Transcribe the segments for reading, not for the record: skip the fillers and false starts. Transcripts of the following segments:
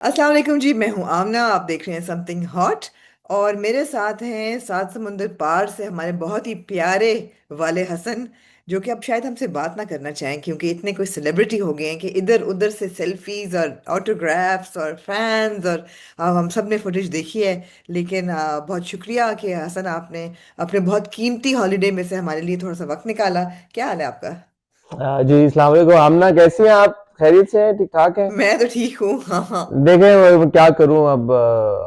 अस्सलाम वालेकुम जी। मैं हूं आमना, आप देख रहे हैं समथिंग हॉट। और मेरे साथ हैं सात समुंदर पार से हमारे बहुत ही प्यारे वाले हसन, जो कि अब शायद हमसे बात ना करना चाहें क्योंकि इतने कोई सेलिब्रिटी हो गए हैं कि इधर उधर से सेल्फीज और ऑटोग्राफ्स और फैंस और हम सब ने फुटेज देखी है। लेकिन बहुत शुक्रिया कि हसन आपने अपने बहुत कीमती हॉलीडे में से हमारे लिए थोड़ा सा वक्त निकाला। क्या हाल है आपका? जी अस्सलाम वालेकुम। आमना कैसी हैं आप? खैरियत से हैं? ठीक ठाक हैं? मैं तो ठीक हूँ, हाँ हाँ। देखें क्या करूं अब,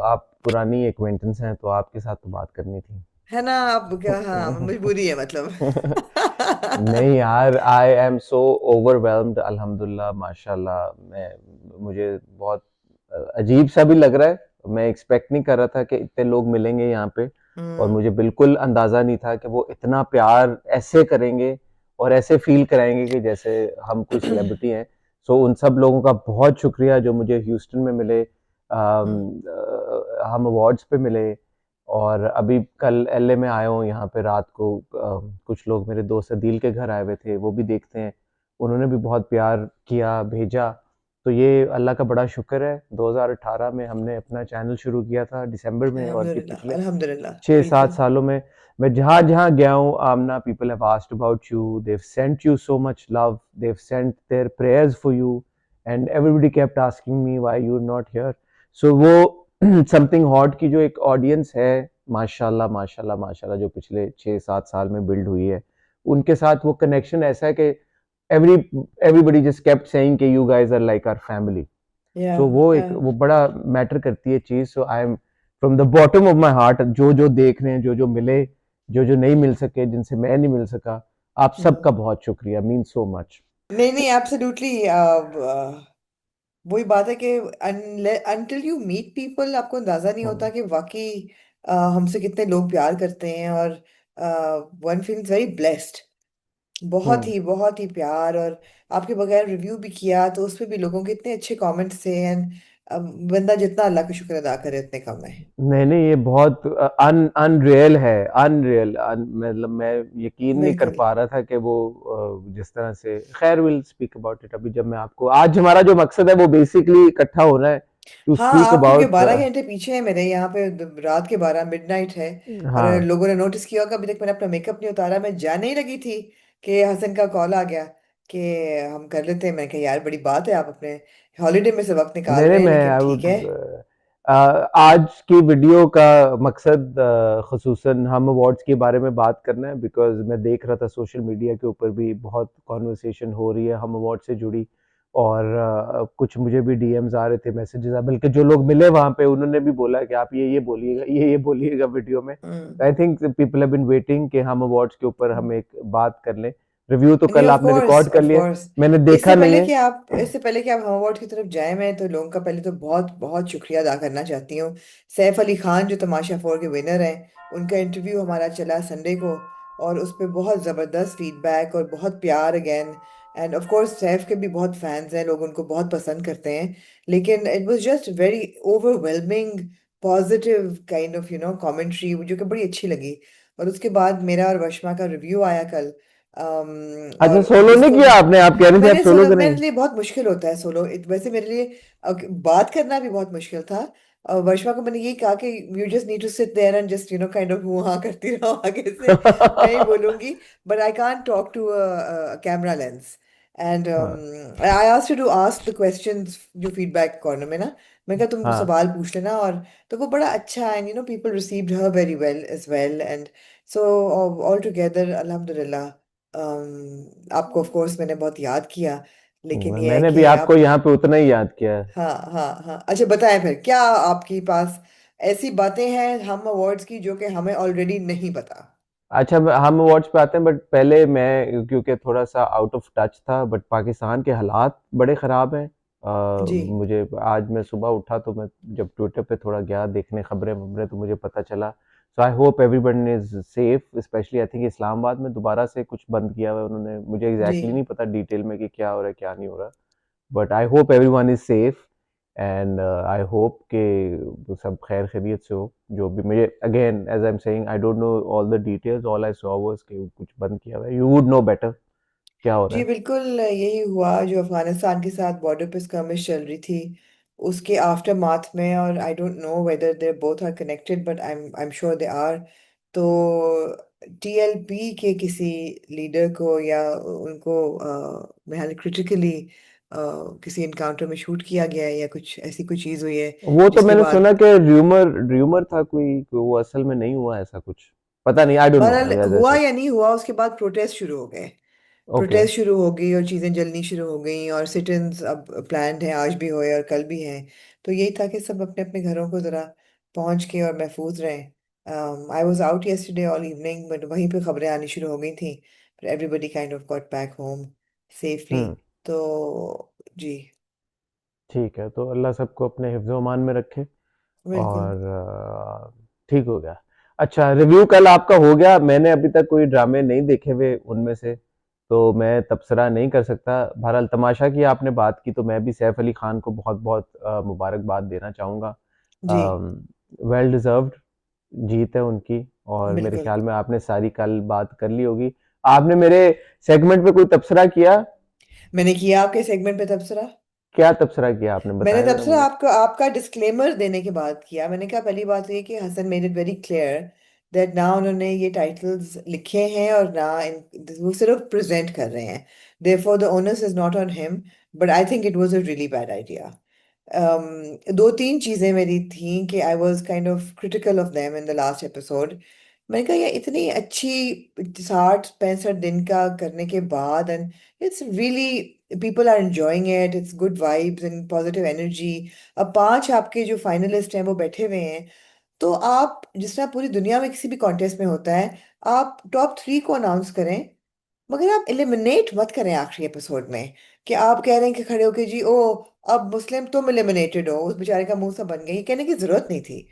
आप पुरानी एक्वेंटेंस हैं तो आपके साथ तो बात करनी थी। है ना? अब क्या, हाँ मजबूरी है मतलब। नहीं यार, आई एम सो ओवरवेल्म्ड। अल्हम्दुलिल्लाह माशाल्लाह। मुझे बहुत अजीब सा भी लग रहा है। मैं एक्सपेक्ट नहीं कर रहा था कि इतने लोग मिलेंगे यहाँ पे। और हम्म। मुझे बिल्कुल अंदाजा नहीं था कि वो इतना प्यार ऐसे करेंगे और ऐसे फील कराएंगे कि जैसे हम कोई सेलिब्रिटी हैं। सो उन सब लोगों का बहुत शुक्रिया जो मुझे ह्यूस्टन में मिले। हम्म। हम अवार्ड्स पे मिले। और अभी कल एलए में आया हूँ यहाँ पे रात को। कुछ लोग मेरे दोस्त अदील के घर आए हुए थे, वो भी देखते हैं। उन्होंने भी बहुत प्यार किया, भेजा। तो ये अल्लाह का बड़ा शुक्र है। 2018 में हमने अपना चैनल शुरू किया था दिसंबर में, और ये अल्हम्दुलिल्लाह पिछले अल्हम्दुलिल्लाह, छः सात बिल्कुल। सालों में मैं जहाँ जहाँ गया हूँ, Aamna, people have asked about you, Dev sent you so much love, Dev sent their prayers for you, and everybody kept asking me why you are not here. So वो समथिंग हॉट की जो एक ऑडियंस है, माशाल्लाह माशाल्लाह माशाल्लाह, जो पिछले 6-7 साल में बिल्ड हुई है, उनके साथ वो कनेक्शन ऐसा है कि every everybody just kept saying कि you guys are like our family. या सो वो या एक वो बड़ा मैटर करती है चीज। So I am from the bottom of my heart, जो जो देख रहे हैं, जो जो मिले, जो जो नहीं मिल सके, जिनसे मैं नहीं मिल सका, आप सबका बहुत शुक्रिया, मीन सो मच। नहीं नहीं, एब्सोल्युटली। वही बात है कि अनटिल यू मीट पीपल आपको अंदाजा नहीं होता कि वाकई हमसे कितने लोग प्यार करते हैं। और वन फील्स वेरी ब्लेस्ड। बहुत ही प्यार। और आपके बगैर रिव्यू भी किया तो उस पे भी लोगों के इतने अच्छे कमेंट्स थे। एंड बंदा जितना अल्लाह का शुक्र अदा करे उतने कम है। नहीं नहीं, ये बहुत अनरियल है, अनरियल। मतलब मैं यकीन नहीं कर बिल्कुल। पा रहा था कि वो जिस तरह से, खैर विल स्पीक अबाउट इट। अभी जब मैं आपको, आज हमारा जो मकसद है वो बेसिकली इकट्ठा होना है टू हाँ, स्पीक आप क्योंकि अबाउट। 12 घंटे पीछे हैं मेरे यहाँ पे। रात के 12 मिडनाइट है। और हाँ। लोगों ने नोटिस किया होगा, अभी तक मैंने अपना मेकअप नहीं उतारा। मैं जाने ही लगी थी कि हसन का कॉल आ गया कि हम कर लेते हैं। मैं कहा यार बड़ी बात है, आप अपने हॉलीडे में से वक्त निकाल नहीं नहीं, रहे हैं, मैं लेकिन आई ठीक है। वुड, आज की वीडियो का मकसद खसूसन हम अवार्ड्स के बारे में बात करना है, बिकॉज मैं देख रहा था सोशल मीडिया के ऊपर भी बहुत कॉन्वर्सेशन हो रही है हम अवार्ड से जुड़ी। और कुछ मुझे भी डीएम्स आ रहे थे, मैसेजेस, बल्कि जो लोग मिले वहाँ पे उन्होंने भी बोला कि आप ये बोलिएगा, ये बोलिएगा वीडियो में। Hmm. I think people have been waiting कि हम अवार्ड्स के ऊपर हम एक बात कर लें। रिव्यू तो नहीं, कल ऑफ आपने कोर्स रिकॉर्ड कर ऑफ लिया, कोर्स। मैंने देखा नहीं है। इससे पहले कि आप हम अवार्ड की तरफ जाए, मैं तो लोगों का पहले तो बहुत बहुत शुक्रिया अदा करना चाहती हूँ। सैफ अली खान जो तमाशा 4 के विनर हैं, उनका इंटरव्यू हमारा चला संडे को। और उस पर बहुत ज़बरदस्त फीडबैक और बहुत प्यार again. End of course Saif के भी बहुत फैंस हैं, लोग उनको बहुत पसंद करते हैं। लेकिन it was just very overwhelming, positive kind of commentary, जो कि बड़ी अच्छी लगी। और उसके बाद मेरा और वशमा का रिव्यू आया कल। अच्छा, और सोलो नहीं जिसको किया आपने? आप कह रहे थे आप मैंने सोलो सोलो, मेरे करेंगे। लिए बहुत मुश्किल होता है सोलो। वैसे मेरे लिए बात करना भी बहुत मुश्किल था। वर्षा को मैंने यही कहा कि you just need to sit there and just kind of हूँ हाँ करती रहो आगे से। मैं ही बोलूंगी। But I can't talk to camera lens. And हाँ I asked you to ask the questions जो फीडबैक कॉर्नर में ना। मैं कहा तुम हाँ। सवाल पूछ लेना। और तो वो बड़ा अच्छा है। People received her very well as well. And so all together अल्हम्दुलिल्लाह। आपको ऑफ कोर्स मैंने बहुत याद किया। लेकिन ये है मैंने भी कि आपको आप। यहाँ पे उतना ही याद किया है। हाँ हाँ हाँ, अच्छा बताएं फिर क्या आपके पास ऐसी बातें हैं हम अवार्ड्स की जो कि हमें ऑलरेडी नहीं पता। अच्छा, हम अवार्ड्स पे आते हैं, बट पहले मैं क्योंकि थोड़ा सा आउट ऑफ टच था, बट पाकिस्तान के हालात बड़े ख़राब हैं। जी मुझे आज मैं सुबह उठा तो मैं जब ट्विटर पे थोड़ा गया देखने खबरें वबरें, तो मुझे पता चला। So I hope everyone is safe, especially I think Islamabad में दोबारा से कुछ बंद किया हुआ है उन्होंने। मुझे जी। एग्जैक्टली नहीं पता डिटेल में कि क्या हो रहा है क्या नहीं हो रहा। But I hope everyone is safe, and I hope कि वो सब खैर खैरियत से हो। जो भी मुझे, again as I am saying, I don't know all the details, all I saw was कि कुछ बंद किया हुआ है। यू वुड नो बेटर क्या हो रहा जी है। बिल्कुल यही हुआ जो अफगानिस्तान के साथ बॉर्डर पे स्कर्मिश चल रही थी। उसके आफ्टर माथ में, और I don't know whether they both are connected, but I am sure they are. तो टीएलपी के किसी लीडर को या उनको मैं क्रिटिकली किसी इनकाउंटर में शूट किया गया है, या कुछ ऐसी कोई चीज़ हुई है वो तो जिसके मैंने सुना बाद। कि र्यूमर र्यूमर था कोई, वो असल में नहीं हुआ ऐसा कुछ, पता नहीं, आई डोंट नो बहरहाल हुआ जैसे। या नहीं हुआ, उसके बाद प्रोटेस्ट शुरू हो गए। ओके। प्रोटेस्ट शुरू हो गई और चीज़ें जलनी शुरू हो गई, और सिट इन्स अब प्लान्ड हैं, आज भी हुए और कल भी हैं। तो यही था कि सब अपने अपने घरों को ज़रा पहुंच के और महफूज रहें। I was out yesterday all evening, but वहीं पे खबरें आनी शुरू हो गई थी। पर everybody kind of got back home safely. Hmm. तो जी, ठीक है, तो अल्लाह सबको अपने हिफ्ज़ अमान में रखे। बिल्कुल। और ठीक हो गया। अच्छा, रिव्यू कल आपका हो गया। मैंने अभी तक कोई ड्रामे नहीं देखे हुए उनमें से, तो मैं तबसरा नहीं कर सकता। बहरहाल तमाशा की आपने बात की, तो मैं भी सैफ अली खान को बहुत बहुत मुबारकबाद देना चाहूँगा। जी, वेल डिजर्व्ड जीत है उनकी। और मेरे बिल्कुल। ख्याल में आपने सारी कल बात कर ली होगी। आपने मेरे सेगमेंट पे कोई तबसरा किया? मैंने किया आपके सेगमेंट पे तबसरा। क्या तबसरा किया आपने, मैंने बताएं तब जरा से मुझे। आपका डिस्क्लेमर देने के बाद किया। मैंने कहा, पहली बात तो ये कि Hasan made it very clear that ना उन्होंने ये टाइटल्स लिखे हैं और ना वो सिर्फ प्रेजेंट कर रहे हैं। Therefore the onus is not on him, but I think it was a really bad idea. दो तीन चीजें मेरी थी कि I was kind of critical of them in the last episode. मैंने कहा, ये इतनी अच्छी 60 65 दिन का करने के बाद, and it's really people are enjoying it, it's good vibes and positive energy. अब पांच आपके जो फाइनलिस्ट हैं वो बैठे हुए हैं। तो आप जिस तरह पूरी दुनिया में किसी भी कॉन्टेस्ट में होता है, आप टॉप 3 को अनाउंस करें, मगर आप एलिमिनेट मत करें आखिरी एपिसोड में। कि आप कह रहे हैं कि खड़े होके जी, ओ अब मुस्लिम तुम एलिमिनेटेड हो, उस बेचारे का मुंह सा बन गया, ये कहने की जरूरत नहीं थी।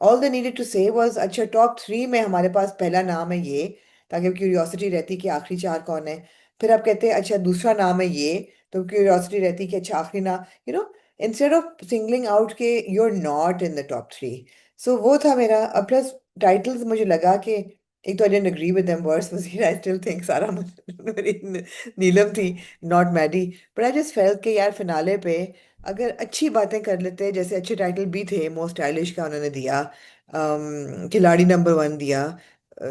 ऑल दे नीडेड टू से वाज, अच्छा टॉप 3 में हमारे पास पहला नाम है ये, ताकि क्यूरियोसिटी रहती कि आखिरी 4 कौन है। फिर आप कहते हैं अच्छा दूसरा नाम है ये, तो क्यूरियोसिटी रहती कि अच्छा आखिरी नाम, इंस्टेड ऑफ सिंगलिंग आउट के you are not in the top 3। So वो था मेरा। अब प्लस टाइटल्स मुझे लगा कि एक तो I didn't agree with them, worse was here, I still think Sara मेरी नीलम थी, not Maddy. But I just felt कि यार फिनाले पे अगर अच्छी बातें कर लेते, जैसे अच्छे टाइटल भी थे, मोस्ट स्टाइलिश का उन्होंने दिया, खिलाड़ी नंबर 1 दिया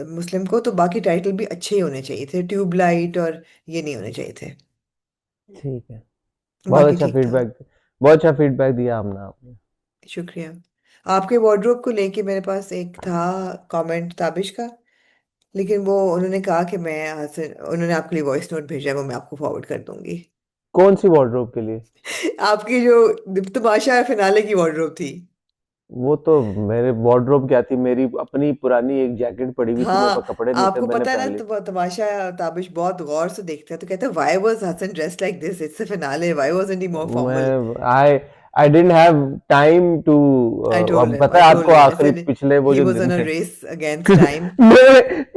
मुस्लिम को, तो बाकी टाइटल भी अच्छे ही होने चाहिए थे, ट्यूबलाइट और ये नहीं होने चाहिए थे। ठीक है। बाकी ठीक था। बहुत अच्छा फीडबैक दिया हमने आपने। शुक्रिया। आपके वार्डरोब को लेके मेरे पास एक था कमेंट ताबिश का, लेकिन वो उन्होंने कहा कि मैं उन्होंने आपके लिए वॉइस नोट भेजा है, वो मैं आपको फॉरवर्ड कर दूंगी। कौन सी वार्डरोब के लिए? आपकी जो तमाशा फिनाले की वार्डरोब थी। वो तो मेरे वार्डरोब क्या थी, मेरी अपनी पुरानी एक जैकेट पड़ी हुई थी, मेरे पास हाँ, कपड़े नहीं थे, आपको मैंने पता है ना, पहन ली। तो तमाशा ताबिश बहुत गौर से देखते हैं, तो कहते हैं why was Hasan dressed like this, it's a finale, why wasn't he more formal. मैं I didn't have time to. अब पता आई है टोल्ड आपको, हिम, आई आखिरी सेड पिछले वो ही जो वाज ऑन दिन अ थे। Race against time.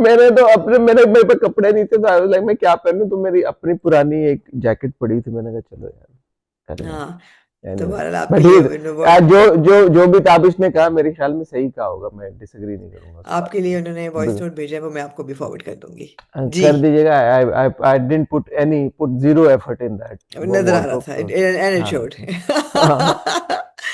मैंने तो अपने मेरे पे कपड़े नहीं थे, तो आई वाज लाइक मैं क्या पहनूं, तो मेरी अपनी पुरानी एक जैकेट पड़ी थी, मैंने कहा चलो यार कर लें। हाँ, तो एनीवे, बहरहाल आपके बट लिए ठीक। जो भी ताबिश ने कहा मेरे ख्याल में सही कहा होगा, मैं डिसएग्री नहीं करूंगा उस बात आपके लिए उन्होंने वॉइस पे। नोट भेजा है, वो मैं आपको भी फॉरवर्ड कर दूंगी। जी, कर दीजिएगा। I didn't put zero effort in that नजर आ रहा वार्डरोब, था, तो एंड इट हाँ। शोड। हाँ,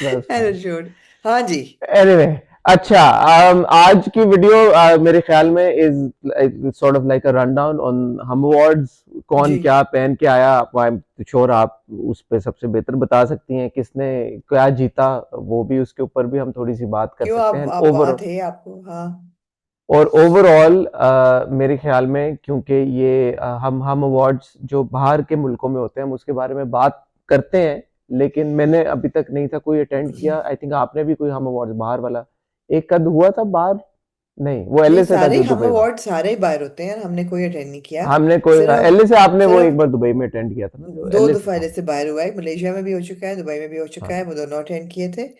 that's and it fine. Showed. हाँ जी। एनीवे, अच्छा, आज की वीडियो मेरे ख्याल में is sort of like a run down on हम अवार्ड्स। कौन जी, क्या पहन के आया, आई एम श्योर आप उस पे सबसे बेहतर बता सकती हैं किसने क्या जीता। वो भी, उसके ऊपर भी हम थोड़ी सी बात कर क्यों, सकते आप हैं आप वहाँ ओवर। थे, आपको हाँ। और ओवरऑल मेरे ख्याल में, क्योंकि ये हम अवार्ड्स जो बाहर के मुल्कों में होते हैं, हम उसके बारे में बात करते हैं, लेकिन मैंने अभी तक नहीं था कोई अटेंड किया। आई थिंक आपने भी कोई हम अवार्ड्स बाहर वाला एक कद हुआ था बाहर? नहीं, वो नहीं, एलए से था सारे जो हम दुबई में। अवार्ड सारे ही बाहर होते हैं, हमने कोई अटेंड नहीं किया। हमने कोई सिर्फ एलए से, आपने वो एक सिर्फ बार दुबई में अटेंड किया था ना, जो दो एलए से दफा था। से बाहर हुआ है, मलेशिया में भी हो चुका है, दुबई में भी हो चुका है, हाँ। वो दोनों अटेंड किए थे।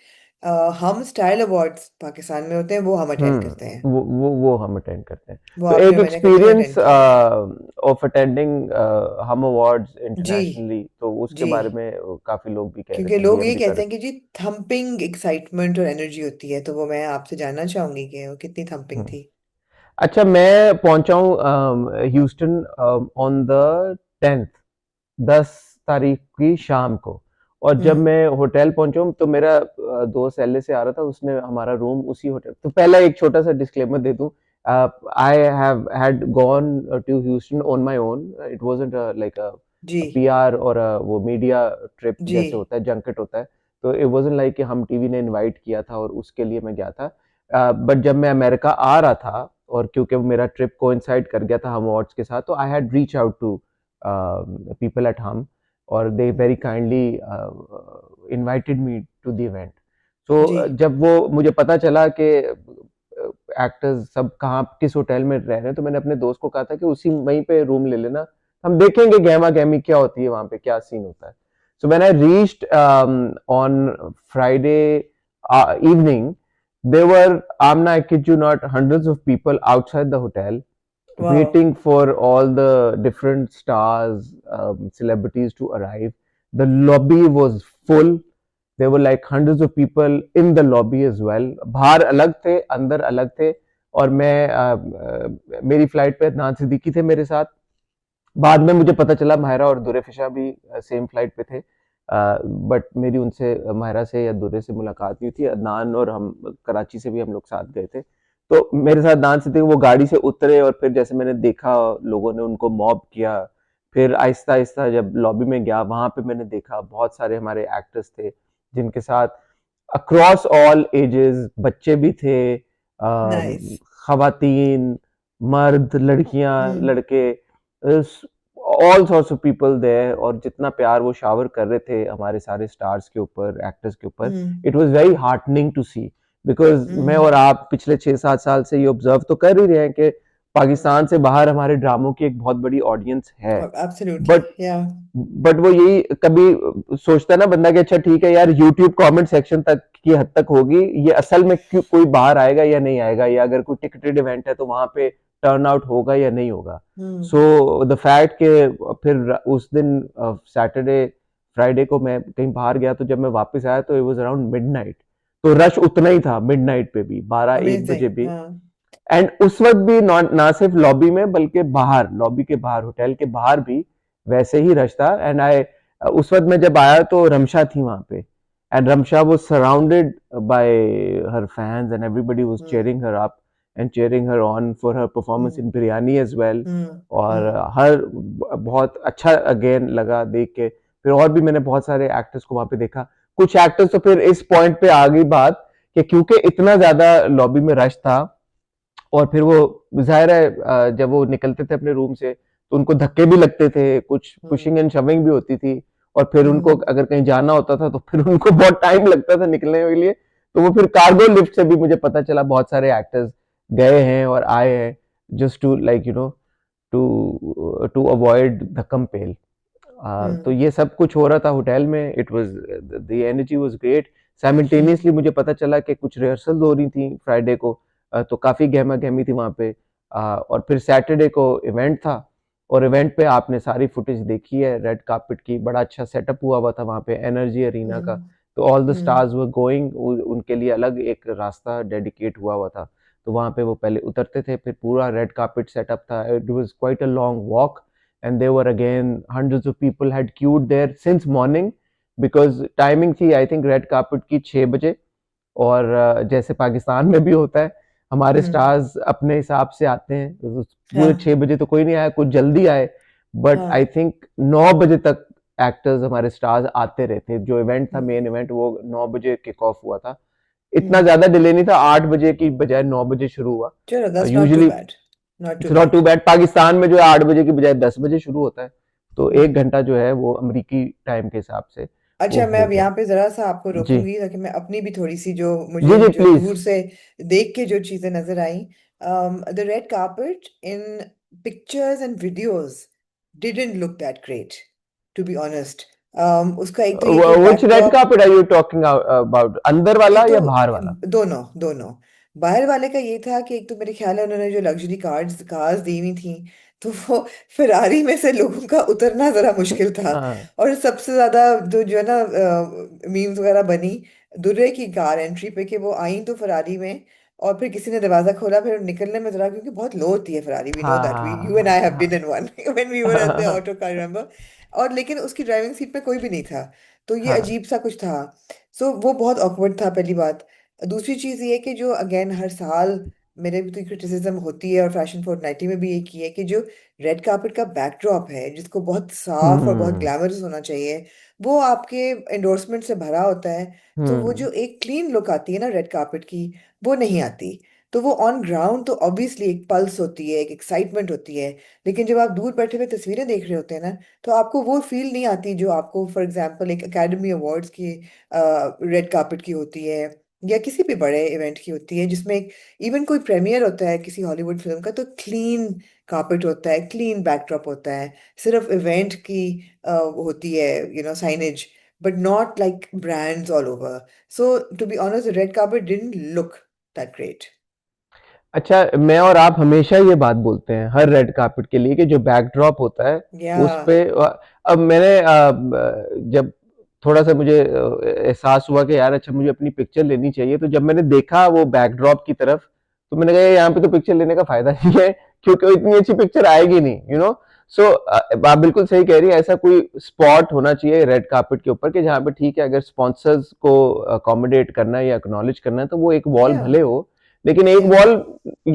हम स्टाइल अवार्ड्स पाकिस्तान में होते हैं, वो हम अटेंड करते हैं। वो हम अटेंड करते हैं। वो तो आपने एक मैंने कभी एक्सपीरियंस अटेंड किया नहीं। ऑफ अटेंडिंग हम अवार्ड्स जी, इंटरनेशनली, तो उसके जी, बारे में काफी लोग भी कह रहे क्योंकि थे, लोग डीएम ये भी कर कहते रहे हैं कि जी थम्पिंग एक्साइटमेंट और एनर्जी होती है, तो वो मैं आपसे जानना चाहूंगी कि वो कितनी थे। थम्पिंग थी। अच्छा, मैं पहुंचा हूँ ह्यूस्टन ऑन द 10th, 10 तारीख की शाम को। और जब हम्म। मैं होटल पहुंचा हूँ तो मेरा दोस्त एलए से आ रहा था, उसने हमारा रूम उसी होटल, तो पहला एक छोटा सा डिस्क्लेमर दे दूं, I have had gone to Houston on my own, it wasn't like a G PR और वो मीडिया ट्रिप जी। जैसे होता है, जंकेट होता है, तो इट वाजंट लाइक कि हम टीवी ने इनवाइट किया था और उसके लिए मैं गया था। बट जब मैं अमेरिका आ रहा था और क्योंकि मेरा ट्रिप कोइंसाइड कर गया था हम अवार्ड्स के साथ, तो I had reach out to people at Hum, और they very kindly invited me to the event. Ji So जब वो मुझे पता चला कि एक्टर्स सब कहाँ किस होटल में रह रहे हैं, तो मैंने अपने दोस्त को कहा था कि उसी वहीं पे रूम ले लेना, हम देखेंगे गहमा गहमी क्या होती है वहां पे, क्या सीन होता है। So when I reached on Friday evening, there were, Amna, I kid you not, hundreds of people outside the hotel वाह। waiting for all the different stars, celebrities to arrive. The lobby was full. There were like hundreds of people in the lobby as well. बाहर अलग थे, अंदर अलग थे। और मैं मेरी फ्लाइट पे अदनान सिद्दीकी थे मेरे साथ। बाद में मुझे पता चला माहिरा और दुरे फिशा भी सेम फ्लाइट पे थे, बट मेरी उनसे माहिरा से या दुरे से मुलाकात नहीं थी। अदनान और हम कराची से भी हम लोग साथ गए थे, तो मेरे साथ अदनान से थे, वो गाड़ी से उतरे और फिर जैसे मैंने देखा लोगों ने उनको मॉब किया, फिर आहिस्ता आहिस्ता जब लॉबी में गया वहां पे मैंने देखा बहुत सारे हमारे एक्टर्स थे जिनके साथ अक्रॉस ऑल एजेस बच्चे भी थे, नाइस। खवातीन, मर्द, लड़कियां, हम्म लड़के, all sorts of people there, और जितना प्यार वो शावर कर रहे थे हमारे सारे स्टार्स के ऊपर, एक्टर्स के ऊपर, hmm it was very heartening to see. Because मैं हम्म। और आप पिछले 6-7 साल से ये ऑब्जर्व तो कर ही रहे हैं कि पाकिस्तान से बाहर हमारे ड्रामों की एक बहुत बड़ी ऑडियंस है, एब्सोल्युटली बट या। वो यही कभी सोचता है ना बंदा कि अच्छा ठीक है यार, यूट्यूब कमेंट सेक्शन तक की हद तक होगी, ये असल में क्यों कोई बाहर आएगा या नहीं आएगा, या अगर कोई टिकटेड इवेंट है तो वहां पे टर्न आउट होगा या नहीं होगा। हम्म सो द फैक्ट के फिर उस दिन सैटरडे फ्राइडे को मैं कहीं बाहर गया, तो जब मैं वापस आया तो इट वाज अराउंड मिडनाइट, तो रश उतना ही था मिडनाइट पे भी, 12-1 बजे अमेजिंग भी। हाँ। एंड उस वक्त भी ना सिर्फ लॉबी में बल्कि बाहर, लॉबी के बाहर, होटल के बाहर भी वैसे ही रश था। एंड आई, उस वक्त मैं जब आया तो रमशा थी वहां पे, and Ramsha was surrounded by her fans and everybody was hmm cheering her up and cheering her on for her performance in hmm Biryani as well. और हम्म। हर बहुत अच्छा अगेन लगा देख के। फिर और भी मैंने बहुत सारे एक्टर्स को वहां पे देखा। कुछ एक्टर्स तो फिर इस पॉइंट पे आ गई बात कि क्योंकि इतना ज्यादा लॉबी में रश था, और फिर वो ज़ाहिर है जब वो निकलते थे अपने रूम से तो उनको धक्के भी लगते थे, कुछ पुशिंग हम्म एंड शविंग भी होती थी, और फिर उनको हम्म अगर कहीं जाना होता था तो फिर उनको बहुत टाइम लगता था निकलने के लिए। तो वो फिर कार्गो लिफ्ट से भी मुझे पता चला बहुत सारे एक्टर्स गए हैं और आए हैं, just to like you know, to avoid धक्कम पेल। तो हम्म ये सब कुछ हो रहा था होटल में, it was, the energy was great. Simultaneously hmm मुझे पता चला कि कुछ रिहर्सल हो रही थी फ्राइडे को, तो काफी गहमा गहमी थी वहां पे। और फिर सैटरडे को इवेंट था, और इवेंट पे आपने सारी फुटेज देखी है रेड कार्पेट की, बड़ा अच्छा सेटअप हुआ था वहां पे एनर्जी अरीना का। हम्म तो all the hmm stars were going, उनके लिए अलग एक रास्ता डेडिकेट हुआ था, तो वहां पे वो पहले उतरते थे, फिर पूरा रेड कार्पेट सेटअप था, it was quite a long walk, and there were again hundreds of people had queued there since morning, because timing थी आई थिंक रेड कार्पेट की 6 बजे। और जैसे पाकिस्तान में भी होता है, हमारे हम्म। स्टार्स अपने हिसाब से आते हैं, तो पूरे हाँ 6 बजे तो कोई नहीं आया, कुछ जल्दी आए, बट आई हाँ। थिंक 9 बजे तक एक्टर्स हमारे स्टार्स आते रहते। जो इवेंट था हम्म मेन इवेंट वो 9 बजे किक ऑफ हुआ था, इतना हम्म। ज्यादा डिले नहीं था, 8 बजे की बजाय 9 बजे शुरू हुआ। चलो that's not too usually bad. Not too it's not bad. Too bad, Pakistan में जो है 8 बजे की बजाय 10 बजे शुरू होता है, तो एक हम्म। घंटा जो है वो अमरीकी टाइम के हिसाब से वो अच्छा मैं हो अब गया। यहाँ पे जरा सा आपको जी रोकूंगी ताकि मैं अपनी भी थोड़ी सी जो जी मुझे जी जो प्लीज। दूर से देख के जो चीजें नजर आई। The red carpet in pictures and videos didn't look that great to be honest. उसका एक तो ये कि which red backdrop. Carpet are you talking about, अंदर वाला एक तो या बाहर वाला? दोनों दोनों। बाहर वाले का ये था कि एक तो मेरे ख्याल है उन्होंने जो लग्जरी कार्स कार्स दी हुई थी, तो वो फिरारी में से लोगों का उतरना जरा मुश्किल था। हाँ और सबसे ज्यादा जो है ना मीम्स वगैरह बनी दुर्रे की कार एंट्री पे कि वो आई तो फरारी में, और फिर किसी ने दरवाजा खोला फिर निकलने में जरा, क्योंकि बहुत लो होती है फरारी, वी नो हाँ दैट, वी हाँ यू एंड आई हैव हाँ been in one when we were at the हाँ ऑटो कार, रिमेंबर। और लेकिन उसकी ड्राइविंग सीट पे कोई भी नहीं था। तो ये हाँ। अजीब सा कुछ था। सो वो बहुत ऑकवर्ड था, पहली बात। दूसरी चीज ये कि जो अगेन हर साल मेरे भी तो क्रिटिसिज्म होती है, और फैशन फोर्टनाइटी में भी ये की है कि जो रेड कार्पेट का बैकड्रॉप है, जिसको बहुत साफ और बहुत हम्म। ग्लैमरस होना चाहिए, वो आपके एंडोर्समेंट से भरा होता है। तो वो हम्म। जो एक क्लीन लुक आती है ना रेड कार्पेट की, वो नहीं आती। तो वो ऑन ग्राउंड तो ऑब्वियसली एक पल्स होती है, एक एक्साइटमेंट होती है, लेकिन जब आप दूर बैठे हुए तस्वीरें देख रहे होते हैं ना, तो आपको वो फील नहीं आती जो आपको फॉर एग्जांपल एक एकेडमी अवार्ड्स की रेड कार्पेट की होती है, या किसी भी बड़े इवेंट की होती है, जिसमें इवन कोई प्रीमियर होता है किसी हॉलीवुड फिल्म का, तो क्लीन कार्पेट होता है, क्लीन बैकड्रॉप होता है, सिर्फ इवेंट की होती है, signage, but not like brands all over. So to be honest, red carpet didn't look that great. अच्छा, मैं और आप हमेशा ये बात बोलते हैं हर रेड कार्पेट के लिए कि जो बैकड्रॉप होता है या उस पे अब मैंने जब थोड़ा सा मुझे एहसास हुआ कि यार अच्छा मुझे अपनी पिक्चर लेनी चाहिए, तो जब मैंने देखा वो बैकड्रॉप की तरफ, तो मैंने कहा यहाँ पे तो पिक्चर लेने का फायदा नहीं है, क्योंकि इतनी अच्छी पिक्चर आएगी नहीं, सो आप बिल्कुल सही कह रही है, ऐसा कोई स्पॉट होना चाहिए रेड कार्पेट के ऊपर कि जहाँ पे ठीक है, अगर स्पॉन्सर्स को अकोमोडेट करना है या एक्नॉलेज करना है तो वो एक वॉल या भले हो, लेकिन एक या वॉल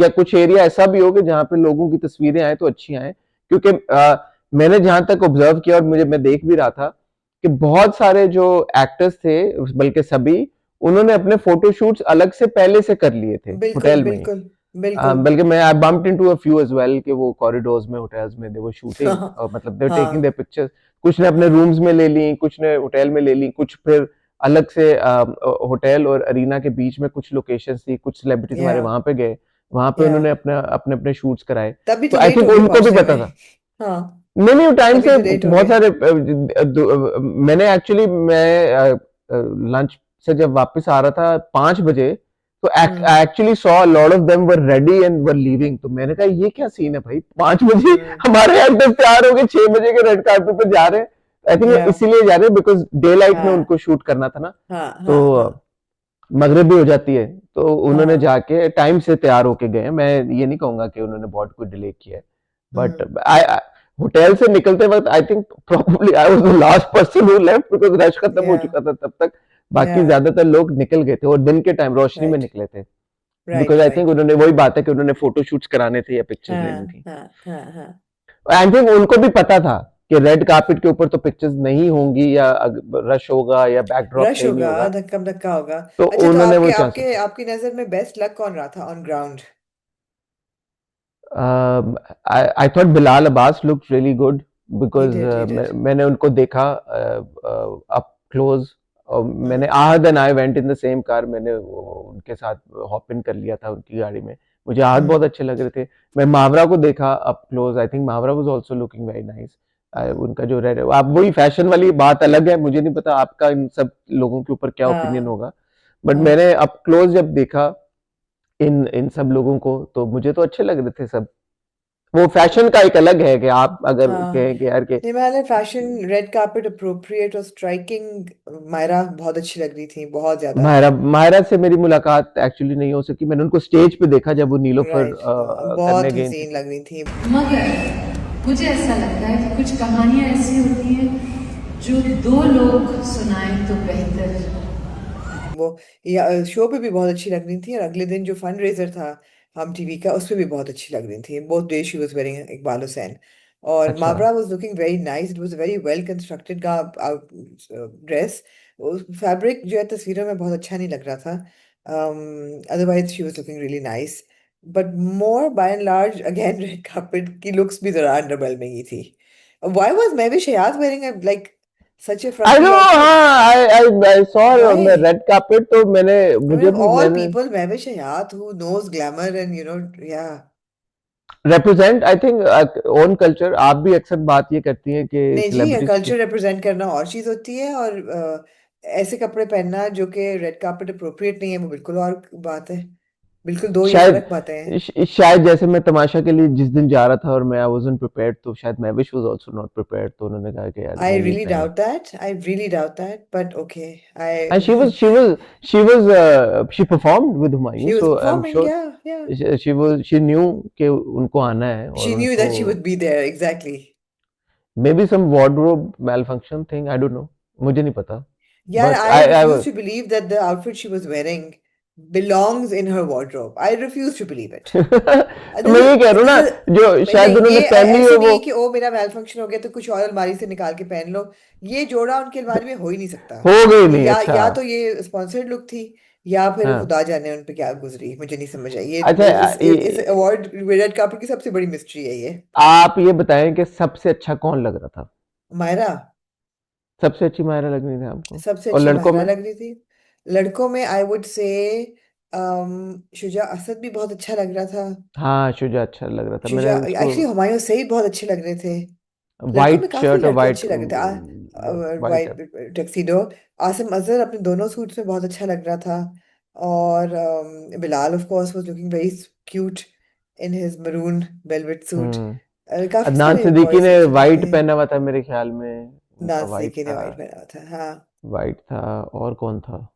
या कुछ एरिया ऐसा भी हो कि जहाँ पे लोगों की तस्वीरें आए तो अच्छी आए, क्योंकि मैंने जहां तक ऑब्जर्व किया और मैं देख भी रहा था कि बहुत सारे जो एक्टर्स थे, बल्कि सभी, उन्होंने अपने फोटोशूट्स अलग से पहले से कर लिए थे बिल्कुल होटल में ही। बिल्कुल बिल्कुल। बल्कि मैं I bumped into a few as well कि वो कॉरिडोर्स में होटल्स में दे वो शूटिंग, हाँ और मतलब दे टेकिंग देयर हाँ पिक्चर्स, कुछ ने अपने हाँ रूम्स में ले ली, कुछ ने होटल में ले ली, कुछ फिर अलग से होटल और अरीना के बीच में कुछ लोकेशंस थी, कुछ सेलिब्रिटीज या हमारे वहां पे गए, वहां पे या उन्होंने अपने अपने शूट्स कराए। तभी तो तो आई लेट थिंक हो गए उनको भी पहुंचने पता में। था। हाँ, नहीं नहीं टाइम तभी से तो लेट हो बहुत गए। सारे मैंने एक्चुअली मैं लंच से जब वापस आ रहा था 5 बजे, तो hmm actually saw lot of them were ready and were leaving, तो मैंने कहा ये क्या सीन है भाई, 5 बजे हम्म हमारे एक्टर्स तैयार हो गए, 6 बजे के रेड कार्पेट पे जा रहे हैं। आई थिंक वो या इसीलिए जा रहे हैं बिकॉज डे लाइट में हाँ उनको शूट करना था ना, हाँ तो हाँ हाँ मगरिब भी हो जाती है, तो उन्होंने हाँ। जाके टाइम से तैयार होके गए। मैं ये नहीं कहूंगा कि उन्होंने बहुत कुछ डिले किया है, बट हम्म आई होटल से निकलते वक्त I think probably I was the last person who left because rush खत्म हो या चुका था तब तक, या बाकी ज्यादातर लोग निकल गए थे और दिन के टाइम रोशनी में राइट निकले थे, because right I think right. उन्होंने वही बात है कि उन्होंने फोटो शूट्स कराने थे या पिक्चर्स लेनी हाँ थी। हाँ हाँ हाँ। आई थिंक उनको भी पता था कि रेड कार्पेट के ऊपर तो पिक्चर्स नहीं होंगी या रश होगा या बैकड्रॉप रश सही नहीं होगा, होगा, धक्का धक्का होगा। तो अच्छा, तो उन्होंने आपके वो चांस आपके आपकी नजर में बेस्ट लक कौन रहा था on ground? I thought Bilal Abbas looked really good he because did he did. मैंने उनको देखा अप क्लोज, और मैंने hmm Ahad and I went in the same car, मैंने उनके साथ हॉप इन कर लिया था उनकी गाड़ी में, मुझे आहद बहुत हम्म अच्छे लग रहे थे। मैं मावरा को देखा up close, I think Mawra was also looking very nice. उनका जो रेड, आप वही फैशन वाली बात अलग है, मुझे नहीं पता आपका इन सब लोगों के ऊपर क्या ओपिनियन हाँ होगा, बट हाँ मैंने अप क्लोज जब देखा इन इन सब लोगों को, तो मुझे तो अच्छे लग रहे थे सब। वो फैशन का एक अलग है कि आप अगर हाँ। कहें कि यार के Himalaya fashion red carpet appropriate और स्ट्राइकिंग। मायरा बहुत अच्छी लग रही थी, बहुत ज्यादा। मायरा मायरा से मेरी मुलाकात एक्चुअली नहीं हो सकी, मैंने उनको स्टेज पे देखा जब वो नीलोफर राइट, बहुत करने गए थे। हसीन लग रही थी। मगर मुझे ऐसा लगता है कि कुछ कहानियां ऐसी होती हैं जो दो लोग सुनाएं तो बेहतर। वो या शो पे भी बहुत अच्छी लग रही थी, और अगले दिन जो फंड रेजर था हम टीवी का, उस पे भी बहुत अच्छी लग रही थी। Both day she was wearing Iqbal Hussain, और अच्छा। Mawra was looking very nice. It was very well constructed का ड्रेस। फैब्रिक जो है तस्वीरों में बहुत अच्छा नहीं लग रहा था, otherwise she was looking really nice. But more by and large again red carpet की लुक्स भी जरा अंडरवेलमिंग ही थी। Why was Mehwish Hayat wearing like such a I know, फ्रंटी आउटफिट? हाँ, I saw on the why? Red carpet, तो मैंने I mean, मुझे of भी all मैंने people, Mehwish Hayat, who knows glamour and yeah. Represent I think own culture, आप भी अक्सर बात ये करती हैं कि नहीं जी, सेलिब्रिटीज की। कल्चर रिप्रेजेंट करना और चीज होती है, और ऐसे कपड़े पहनना जो कि रेड कार्पेट अप्रोप्रिएट नहीं है, वो बिल्कुल और बात है। बिल्कुल दो ये शायद फर्क बातें हैं। शायद जैसे मैं तमाशा के लिए जिस दिन जा रहा था और मैं आई वाजंट प्रिपेयर्ड, तो शायद Mahwish was also not prepared, तो उन्होंने कहा कि यार I भाई ये really पहन लो। doubt that. I really doubt that. But okay, And I she performed with Humayun, she was so I'm performing. sure Yeah, yeah. she knew कि उनको आना है और She knew उनको that she would be there exactly. maybe some wardrobe malfunction thing, I don't know, मुझे नहीं पता, यार, but I I refuse to believe that the outfit she was wearing belongs in her wardrobe. I refuse to believe it. तो This मैं is ये कह रहा हूँ this ना, is जो शायद नहीं, उन्होंने ये पहनी ऐसे हो नहीं वो। है कि ओ मेरा मेल फंक्शन हो गया तो कुछ और अलमारी से निकाल के पहन लो। ये जोड़ा उनकी अलमारी में हो ही नहीं सकता। हो गई ये नहीं, अच्छा। या तो ये स्पॉन्सर्ड लुक थी, या फिर हाँ, खुदा जाने उन पे क्या गुजरी, मुझे नहीं समझ आई ये। अच्छा। इस अवार्ड रेड कार्पेट की सबसे बड़ी मिस्ट्री है ये। आप ये बताएं कि सबसे अच्छा कौन लग रहा था? मायरा। सबसे अच्छी मायरा लग रही थी आपको? सबसे और अच्छी लड़कों मायरा में? लग रही थी। लड़कों में I would say Shuja Asad भी बहुत अच्छा लग रहा था। हाँ, शुजा अच्छा लग रहा था, शुजा, मैंने उसको। एक्चुअली हुमायूं सईद बहुत अच्छे लग रहे थे। लड़कों में वाइट काफी शर्ट और लड़के वाइट, अच्छे लग रहे थे। White. White tuxedo. Asim Azhar अपने दोनों सूट्स में बहुत अच्छा लग रहा था। और Bilal of course was looking very cute in his maroon velvet suit. Hmm. काफी अदनान सारे सिद्दीकी बॉयज ने अच्छे लग वाइट रहे थे। पहना हुआ था मेरे ख्याल में, उनका नाज वाइट सीकी ने था। वाइट पहना हुआ था, हाँ। वाइट था। और कौन था?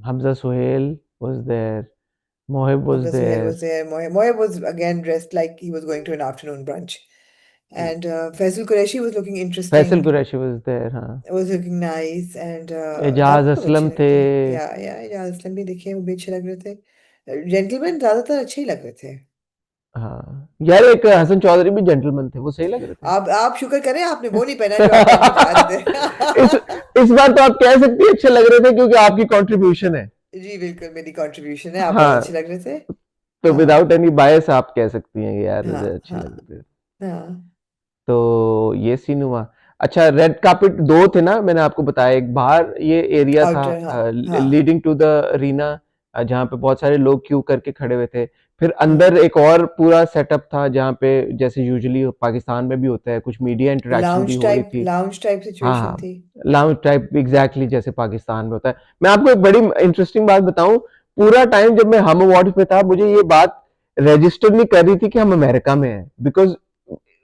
Hamza Suhail was there, Mohib was Hamza Suhail there, was there. Moeb was again dressed like he was going to an afternoon brunch. And Faisal Qureshi was looking Faisal interesting, Qureshi was there, हाँ। was looking nice, and Ejaz काफी लोग अच्छे असलम लग थे। रहे थे। या इजाज असलम भी दिखे, वो भी अच्छे लग रहे थे। जेंटलमैन ज्यादातर अच्छे ही लग रहे थे। हाँ यार, एक हसन चौधरी भी जेंटलमैन थे, वो सही लग रहे थे। आप शुक्र करें आपने वो नहीं पहना जो आप पहन के जा रहे इस थे। इस बार तो आप कह सकती हैं अच्छे लग रहे थे, क्योंकि आपकी कंट्रीब्यूशन है। जी बिल्कुल, मेरी कंट्रीब्यूशन है, आप बहुत अच्छे हाँ, लग रहे थे। तो हाँ विदाउट एनी बायस आप कह सकती हैं कि यार हाँ अच्छे हाँ लग रहे थे। हाँ। तो ये सीन हुआ। अच्छा, रेड कार्पेट दो थे ना, मैंने आपको बताया। एक बाहर ये एरिया था आउटर, हाँ हाँ। लीडिंग टू द अरीना, जहाँ पे बहुत सारे लोग क्यू करके खड़े हुए थे। फिर अंदर हम्म। एक और पूरा सेटअप था, जहाँ पे जैसे यूजुअली पाकिस्तान में भी होता है, कुछ मीडिया इंटरेक्शन भी हो रही थी। लाउंज टाइप हाँ, सिचुएशन हाँ। थी। लाउंज टाइप एग्ज़ैक्टली जैसे पाकिस्तान में होता है। मैं आपको एक बड़ी इंटरेस्टिंग बात बताऊँ, पूरा टाइम जब मैं हम अवार्ड्स में था, मुझे ये बात रजिस्टर नहीं कर रही थी कि हम अमेरिका में हैं। बिकॉज़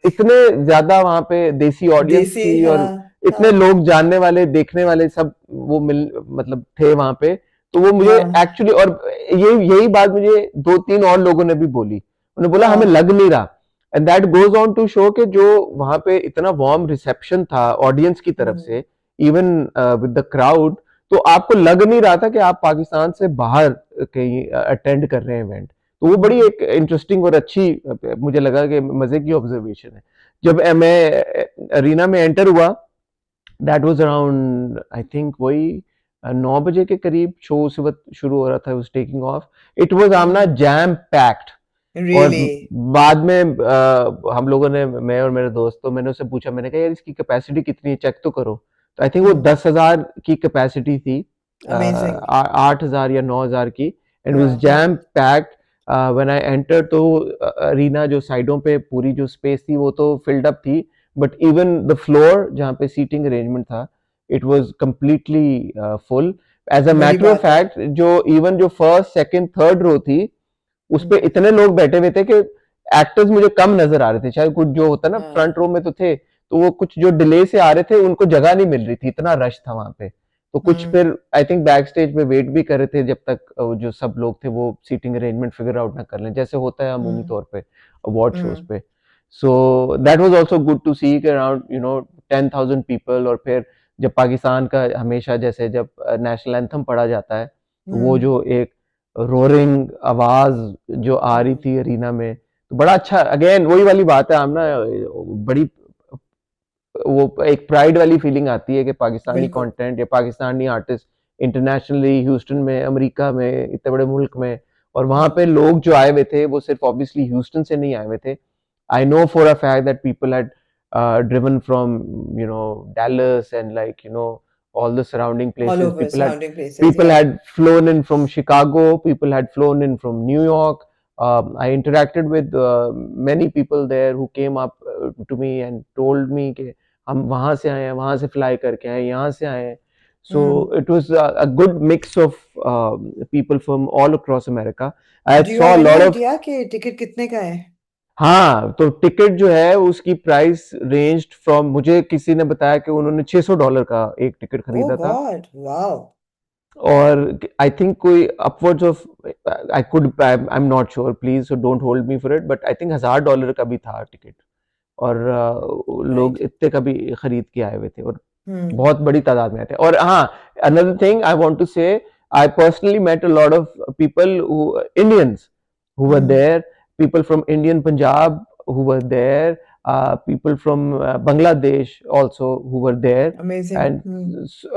इतने ज़्यादा वहाँ पे देसी ऑडियंस देसी, थी, हाँ और इतने हाँ लोग जानने वाले, देखने वाले सब वो मिल मतलब थे वहाँ पे। तो वो मुझे हाँ एक्चुअली, और ये यही बात मुझे 2-3 और लोगों ने भी बोली। उन्होंने बोला हमें हाँ। लग नहीं रहा। And that goes on to show कि जो वहाँ पे इतना वार्म रिसेप्शन था ऑडियंस की तरफ हम्म से, इवन विद द क्राउड, तो आपको लग नहीं रहा था कि आप पाकिस्तान से बाहर कहीं अटेंड कर रहे हैं इवेंट। तो वो बड़ी हम्म एक इंटरेस्टिंग और अच्छी मुझे लगा कि मजे की ऑब्जर्वेशन है। जब मैं अरीना में एंटर हुआ, that was around I think वही 9 बजे के करीब शो उस वक्त शुरू हो रहा था, was taking off. It was Amna हम्म। Jam packed. और रियली। बाद में हम लोगों ने, मैं और मेरे दोस्त, तो मैंने उससे पूछा, मैंने कहा यार इसकी कैपेसिटी कितनी है, चेक तो करो। तो आई थिंक वो हम्म। 10,000 की कैपेसिटी थी, अमेजिंग। 8,000 या 9,000 की। एंड वाज हाँ हाँ। Jam packed. When I enter, तो अरीना जो साइडों पे पूरी जो स्पेस थी वो तो फिल्ड अप थी, बट इवन द फ्लोर जहाँ पे सीटिंग अरेंजमेंट था, it was completely full. As a बड़ी मैटर ऑफ बात है। फैक्ट, जो इवन जो फर्स्ट सेकंड थर्ड रो थी, उस पे हम्म। इतने लोग बैठे हुए थे कि एक्टर्स मुझे कम नजर आ रहे थे। शायद कुछ जो होता है ना, फ्रंट हाँ। रो में तो थे, तो वो कुछ जो डिले से आ रहे थे उनको जगह नहीं मिल रही थी, इतना रश था वहां पे। तो कुछ हम्म फिर आई थिंक बैक स्टेज पे वेट भी कर रहे थे, जब तक जो सब लोग थे वो सीटिंग अरेंजमेंट फिगर आउट ना कर लें, जैसे होता है अमूमी हम्म तौर पे अवार्ड शोज हम्म पे। So that was also good to see कि अराउंड 10,000 पीपल। और फिर जब पाकिस्तान का हमेशा, जैसे जब नेशनल एंथम पढ़ा जाता है, तो वो हम्म जो एक रोरिंग आवाज जो आ रही हम्म। थी अरीना में, तो बड़ा अच्छा। अगेन वही वाली बात है आमना, बड़ी वो एक प्राइड वाली फीलिंग आती है कि पाकिस्तानी बिल्कुल। कंटेंट या पाकिस्तानी आर्टिस्ट इंटरनेशनली, ह्यूस्टन में, अमेरिका में, इतने बड़े मुल्क में, और वहां पे हम्म लोग जो आए हुए थे वो सिर्फ ऑब्वियसली ह्यूस्टन से नहीं आए हुए थे। I know for a fact that people had driven from Dallas and, like, all the surrounding all places. Over surrounding places, People या। had flown in from Chicago. People had flown in from New York. I interacted with many people there who came up to me and told me कि हम वहाँ से आए हैं, वहाँ से fly करके आए, यहाँ से आए हैं. So hmm. it was a good mix of people from all across America. I do you saw have a any lot of। Idea कि टिकट कितने का है? हाँ, तो टिकट जो है उसकी प्राइस रेंज्ड फ्रॉम, मुझे किसी ने बताया कि उन्होंने $600 का एक टिकट ओ खरीदा था। God, wow. और आई थिंक कोई upwards of, I am not sure, please so don't hold me for it, but I think $1,000 का भी था टिकट। और लोग राइट। इतने का भी खरीद के आए हुए थे। और हम्म। बहुत बड़ी तादाद में आए थे। और हाँ, another thing I want to say, I personally met a lot of people, Indians who were hmm. there, people from Indian Punjab who were there, people from Bangladesh also who were there, amazing.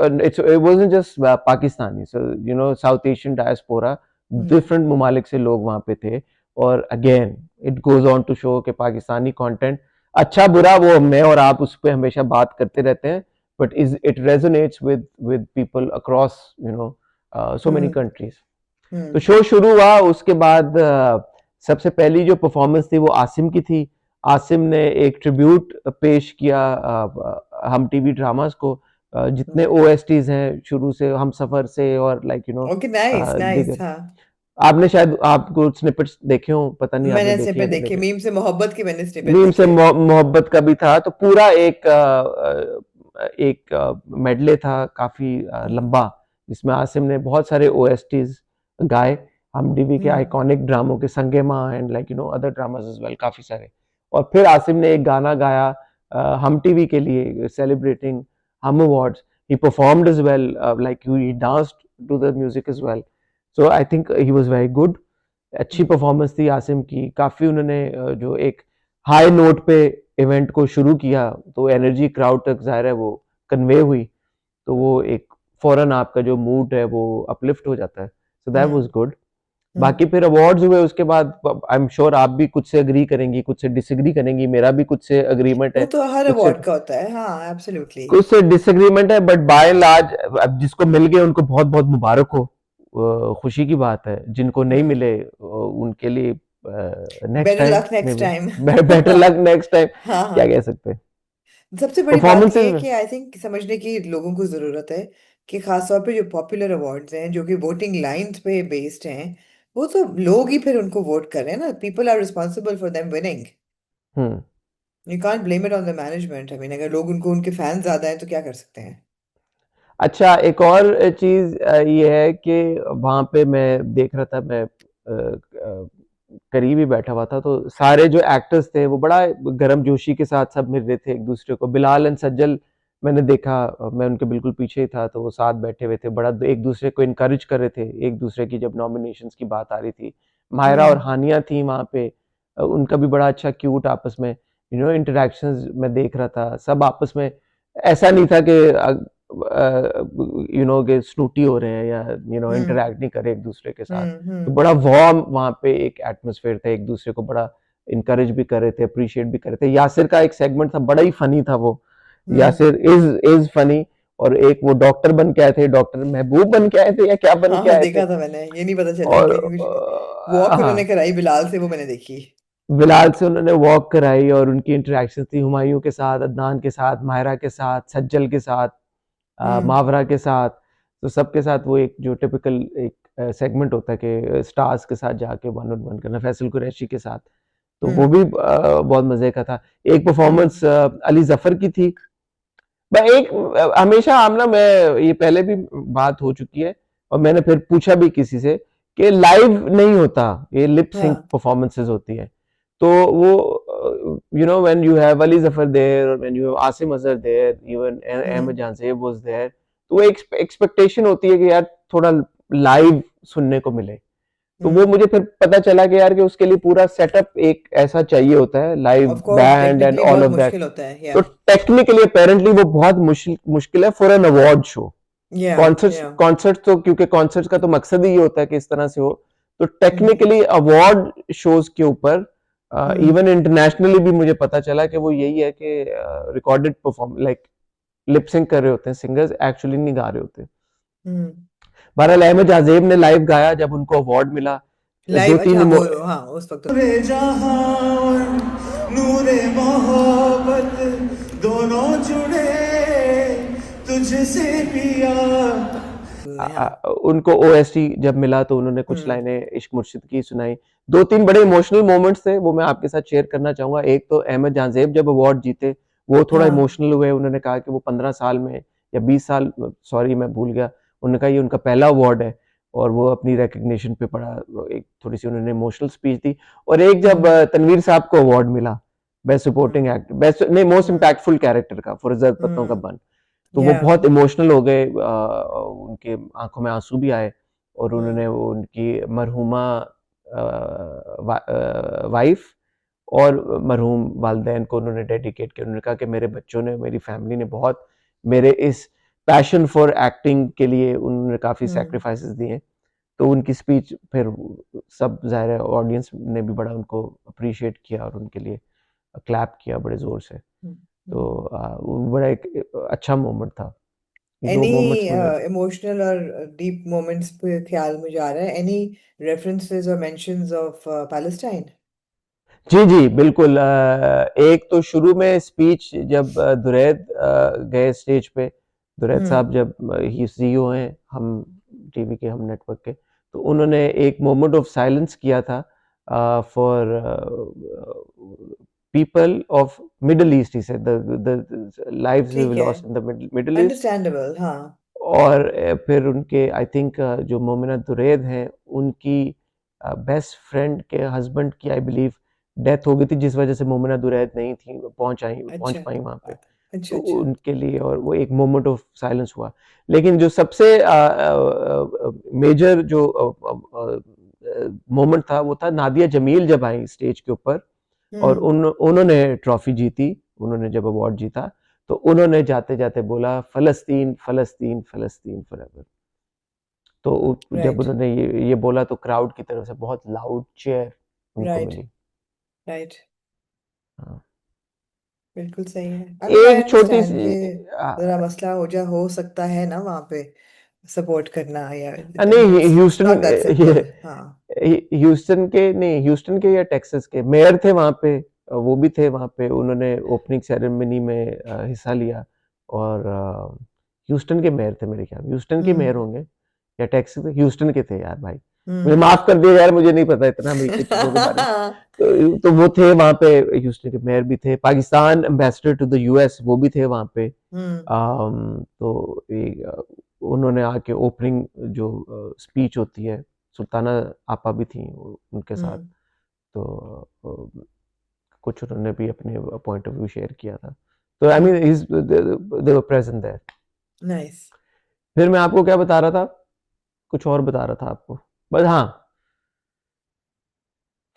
and it wasn't just Pakistani, so you know, South Asian diaspora, hmm. different ममालिक से लोग वहाँ पे थे। और again it goes on to show कि Pakistani content अच्छा बुरा वो मैं और आप उस पर हमेशा बात करते रहते हैं, but is it resonates with people across you know so many hmm. Countries. तो हम्म। शो शुरू हुआ, उसके बाद सबसे पहली जो परफॉर्मेंस थी वो आसिम की थी। आसिम ने एक ट्रिब्यूट पेश किया हम टीवी ड्रामास को, जितने ओएसटीज हैं शुरू से, हम सफर से और like you know okay, nice nice. दिगर। हाँ, आपने शायद आपको स्निपेट्स देखे हो, पता नहीं आपने मैंने देखे स्निपेट या नहीं देखे, देखे। मीम से मोहब्बत के मैंने स्निपेट मीम से देखे। मोहब्बत का भी था, तो पूरा एक मेडले था काफी हम्म। लंबा, जिसमें आसिम ने बहुत सारे ओएसटीज गाए, हम टीवी के हम्म। आइकॉनिक ड्रामों के, Sang-e Mah and like you know other dramas as well, काफी सारे। और फिर आसिम ने एक गाना गाया हम टीवी के लिए, celebrating Hum awards. He performed as well, like he danced to the music as well. So I think he was very good. अच्छी परफॉर्मेंस थी आसिम की काफी। उन्होंने जो एक हाई नोट पे इवेंट को शुरू किया, तो एनर्जी क्राउड तक जाहिर है वो कन्वे हुई, तो वो एक फौरन आपका जो मूड है वो अपलिफ्ट हो जाता है। सो दैट वाज हम्म। गुड। बाकी हम्म। फिर अवार्ड्स हुए उसके बाद, आई एम श्योर आप भी कुछ से अग्री करेंगी, कुछ से डिसएग्री करेंगी, मेरा भी कुछ से अग्रीमेंट वो है, तो हर कुछ से अवार्ड का होता है, हाँ एब्सोल्युटली। डिसएग्रीमेंट है, बट बाय एंड लार्ज अब जिसको मिल गए उनको बहुत बहुत मुबारक हो, खुशी की बात है। जिनको नहीं हम्म। मिले उनके लिए next better time luck may next be, time. Better luck next time, हाँ क्या हाँ। कह सकते हैं। सबसे बड़ी बात यह परफॉर्मेंसेज है में कि आई थिंक समझने की लोगों को जरूरत है कि खासतौर पे जो पॉपुलर अवार्ड्स हैं जो कि वोटिंग लाइंस पे बेस्ड हैं, वो तो लोग ही फिर उनको वोट कर रहे हैं ना, people are responsible for them winning. Hmm. You can't blame it on the management. I mean अगर लोग उनको, उनके फैंस ज्यादा हैं तो क्या कर सकते हैं। अच्छा, एक और चीज ये है कि वहां पे मैं देख रहा था, मैं करीब ही बैठा हुआ था, तो सारे जो एक्टर्स थे वो बड़ा गर्म जोशी के साथ सब मिल रहे थे एक दूसरे को। बिलाल एंड सज्जल मैंने देखा, मैं उनके बिल्कुल पीछे ही था, तो वो साथ बैठे हुए थे, बड़ा एक दूसरे को इनकरेज कर रहे थे एक दूसरे की, जब नॉमिनेशंस की बात आ रही थी। मायरा और हम्म। हानिया थी वहां पे, उनका भी बड़ा अच्छा क्यूट आपस में यू नो इंटरेक्शंस मैं देख रहा था, सब आपस में। ऐसा नहीं था कि यू नो के स्नूटी हो रहे हैं या यू नो हम्म। इंटरेक्ट नहीं करे एक दूसरे के साथ। हम्म। तो हम्म। बड़ा वार्म वहाँ पे एक एटमॉस्फेयर था, एक दूसरे को बड़ा इनकरेज भी कर रहे थे, अप्रिशिएट भी कर रहे थे। यासिर का एक सेगमेंट था, बड़ा ही फनी था वो। हम्म। Yasir is funny. और एक वो डॉक्टर बन के आए थे, डॉक्टर महबूब बन के आए थे या क्या बन हाँ के हाँ, आए थे। देखा था मैंने, ये नहीं पता चला और कि कुछ वॉक उन्होंने हाँ, कराई बिलाल से, वो मैंने देखी। बिलाल से उन्होंने वॉक कराई, और उनकी इंटरेक्शन थी हुमायूं के साथ, अदनान के साथ, माहिरा के साथ, सज्जल के साथ, हम्म। मावरा के साथ। तो सबके साथ वो एक जो टिपिकल एक सेगमेंट होता है कि स्टार्स के साथ जाके वन ऑन वन करना, फैसल कुरैशी के साथ, तो वो हम्म। भी बहुत मजे का था। एक हम्म। परफॉर्मेंस अली जफर की थी। मैं एक हमेशा आमना, मैं ये पहले भी बात हो चुकी है, और मैंने फिर पूछा भी किसी से कि लाइव नहीं होता, ये लिप सिंक हाँ। परफॉर्मेंसेस होती हैं। तो वो you know when you have Ali Zafar there, और when you have Asim Azhar there, even Ahmad hmm. जान सेब वाज देयर, तो वो एक एक्सपेक्टेशन होती है कि यार थोड़ा लाइव सुनने को मिले। तो वो हम्म। मुझे फिर पता चला कि यार कि उसके लिए पूरा सेटअप एक ऐसा चाहिए होता है, live of course band and technically all बहुत ऑफ दैट। मुश्किल होता है, या तो टेक्निकली अपेरेंटली वो बहुत मुश्किल है फॉर एन अवार्ड शो। या कॉन्सर्ट्स या कॉन्सर्ट्स तो, क्योंकि कॉन्सर्ट्स का तो मकसद ही ये होता है कि इस तरह से हो। तो हम्म। टेक्निकली अवार्ड शोज के ऊपर हम्म। इवन इंटरनेशनली भी मुझे पता चला कि वो यही है कि recorded perform like lip sync कर रहे होते हैं सिंगर्स, एक्चुअली नहीं गा रहे होते। हम्म। बहरहाल अहमद जाजेब ने लाइव गाया जब उनको अवार्ड मिला। दो लाइव, अच्छा तीन हाँ, वो हाँ उस वक्त तो। नूरे जहां नूरे मोहब्बत दोनों जुड़े तुझसे पिया। हाँ। उनको ओएसटी जब मिला तो उन्होंने कुछ हम्म। लाइनें इश्क मुर्शिद की सुनाई। दो तीन बड़े इमोशनल मोमेंट्स थे, वो मैं आपके साथ शेयर करना चाहूंगा। एक तो अहमद जानजेब जब अवार्ड जीते, वो थोड़ा हाँ। इमोशनल हुए। उन्होंने कहा कि वो 15 साल में या 20 साल, सॉरी मैं भूल गया, उन्होंने कहा ये उनका पहला अवार्ड है, और वो अपनी रिकग्निशन पे पड़ा। एक थोड़ी सी उन्होंने इमोशनल स्पीच दी। और एक जब हम्म। तनवीर साहब को अवार्ड मिला बेस्ट सपोर्टिंग हम्म। एक्टर, बेस्ट नहीं, मोस्ट हम्म। इम्पैक्टफुल कैरेक्टर का, फॉर इज्जत पत्तों का हम्म। बन। तो वो Yeah. बहुत इमोशनल हो गए, उनके आंखों में आंसू भी आए, और उन्होंने Hmm. वो उनकी मरहुमा वाइफ और मरहूम वालदैन को उन्होंने डेडिकेट किया। उन्होंने कहा कि मेरे बच्चों ने, मेरी फैमिली ने बहुत मेरे इस पैशन फॉर एक्टिंग के लिए उन्होंने काफ़ी Hmm. सैक्रिफाइसेस दिए। तो उनकी स्पीच फिर सब ज़ाहिर है ऑडियंस ने भी बड़ा उनको अप्रिशिएट किया और उनके लिए क्लैप किया बड़े ज़ोर से। Hmm. तो Hmm. वो बड़ा एक अच्छा मोमेंट था। ये 2 Any मोमेंट्स मुझे emotional or deep moments पे ख्याल में जा रहा है? Any references or mentions of Palestine? जी, जी, बिल्कुल। एक तो शुरू में स्पीच जब दुरैद गए स्टेज पे, दुरैद साहब Hmm. जब ही सीईओ हैं हम टीवी के, हम नेटवर्क के, तो उन्होंने एक मोमेंट ऑफ साइलेंस किया था for people of Middle East, he said the lives we ठीक है. Lost in the Middle East. Understandable. हाँ. और फिर उनके आई थिंक जो मोमिना दुरैद हैं, उनकी बेस्ट फ्रेंड के हस्बैंड की आई बिलीव डेथ हो गई थी, जिस वजह से मोमिना दुरैद नहीं थी, पहुंच अच्छा. पाई वहां पे। अच्छा. तो अच्छा. उनके लिए और वो एक मोमेंट ऑफ साइलेंस हुआ। लेकिन जो सबसे मेजर जो मोमेंट था वो था नादिया जमील जब आई स्टेज के ऊपर, और Hmm. उन्होंने ट्रॉफी जीती, उन्होंने जब अवार्ड जीता, तो उन्होंने जाते जाते बोला फलस्तीन फलस्तीन फलस्तीन फॉरएवर। तो जब Right. उन्होंने ये बोला तो क्राउड की तरफ से बहुत लाउड चेयर उनको Right. मिली। Right. हाँ। बिल्कुल सही है. I mean, I एक छोटी understand सी कि जरा मसला हो सकता है ना वहाँ पे सपोर्ट करना, या I mean नहीं, it's Houston, not that simple. हाँ. ह्यूस्टन के नहीं, ह्यूस्टन के या टेक्सास के मेयर थे वहां पे, वो भी थे वहां पे, उन्होंने ओपनिंग सेरेमनी में हिस्सा लिया। और ह्यूस्टन के मेयर थे मेरे ख्याल, ह्यूस्टन के मेयर हम्म. होंगे या टेक्सास के, ह्यूस्टन के थे यार भाई। मुझे हम्म. माफ कर दिया यार, मुझे नहीं पता इतना अमेरिकी चीजों के बारे में। तो वो थे वहां पे, ह्यूस्टन के मेयर भी थे, Pakistan ambassador to the US वो भी थे वहां पे। हम्म. तो उन्होंने आके ओपनिंग जो स्पीच होती है, सुल्ताना आपा भी थी उनके साथ। हम्म. तो कुछ उन्होंने भी अपने पॉइंट ऑफ व्यू शेयर किया था। तो I mean they were present there. Nice. फिर मैं आपको क्या बता रहा था, कुछ और बता रहा था आपको, बस हाँ,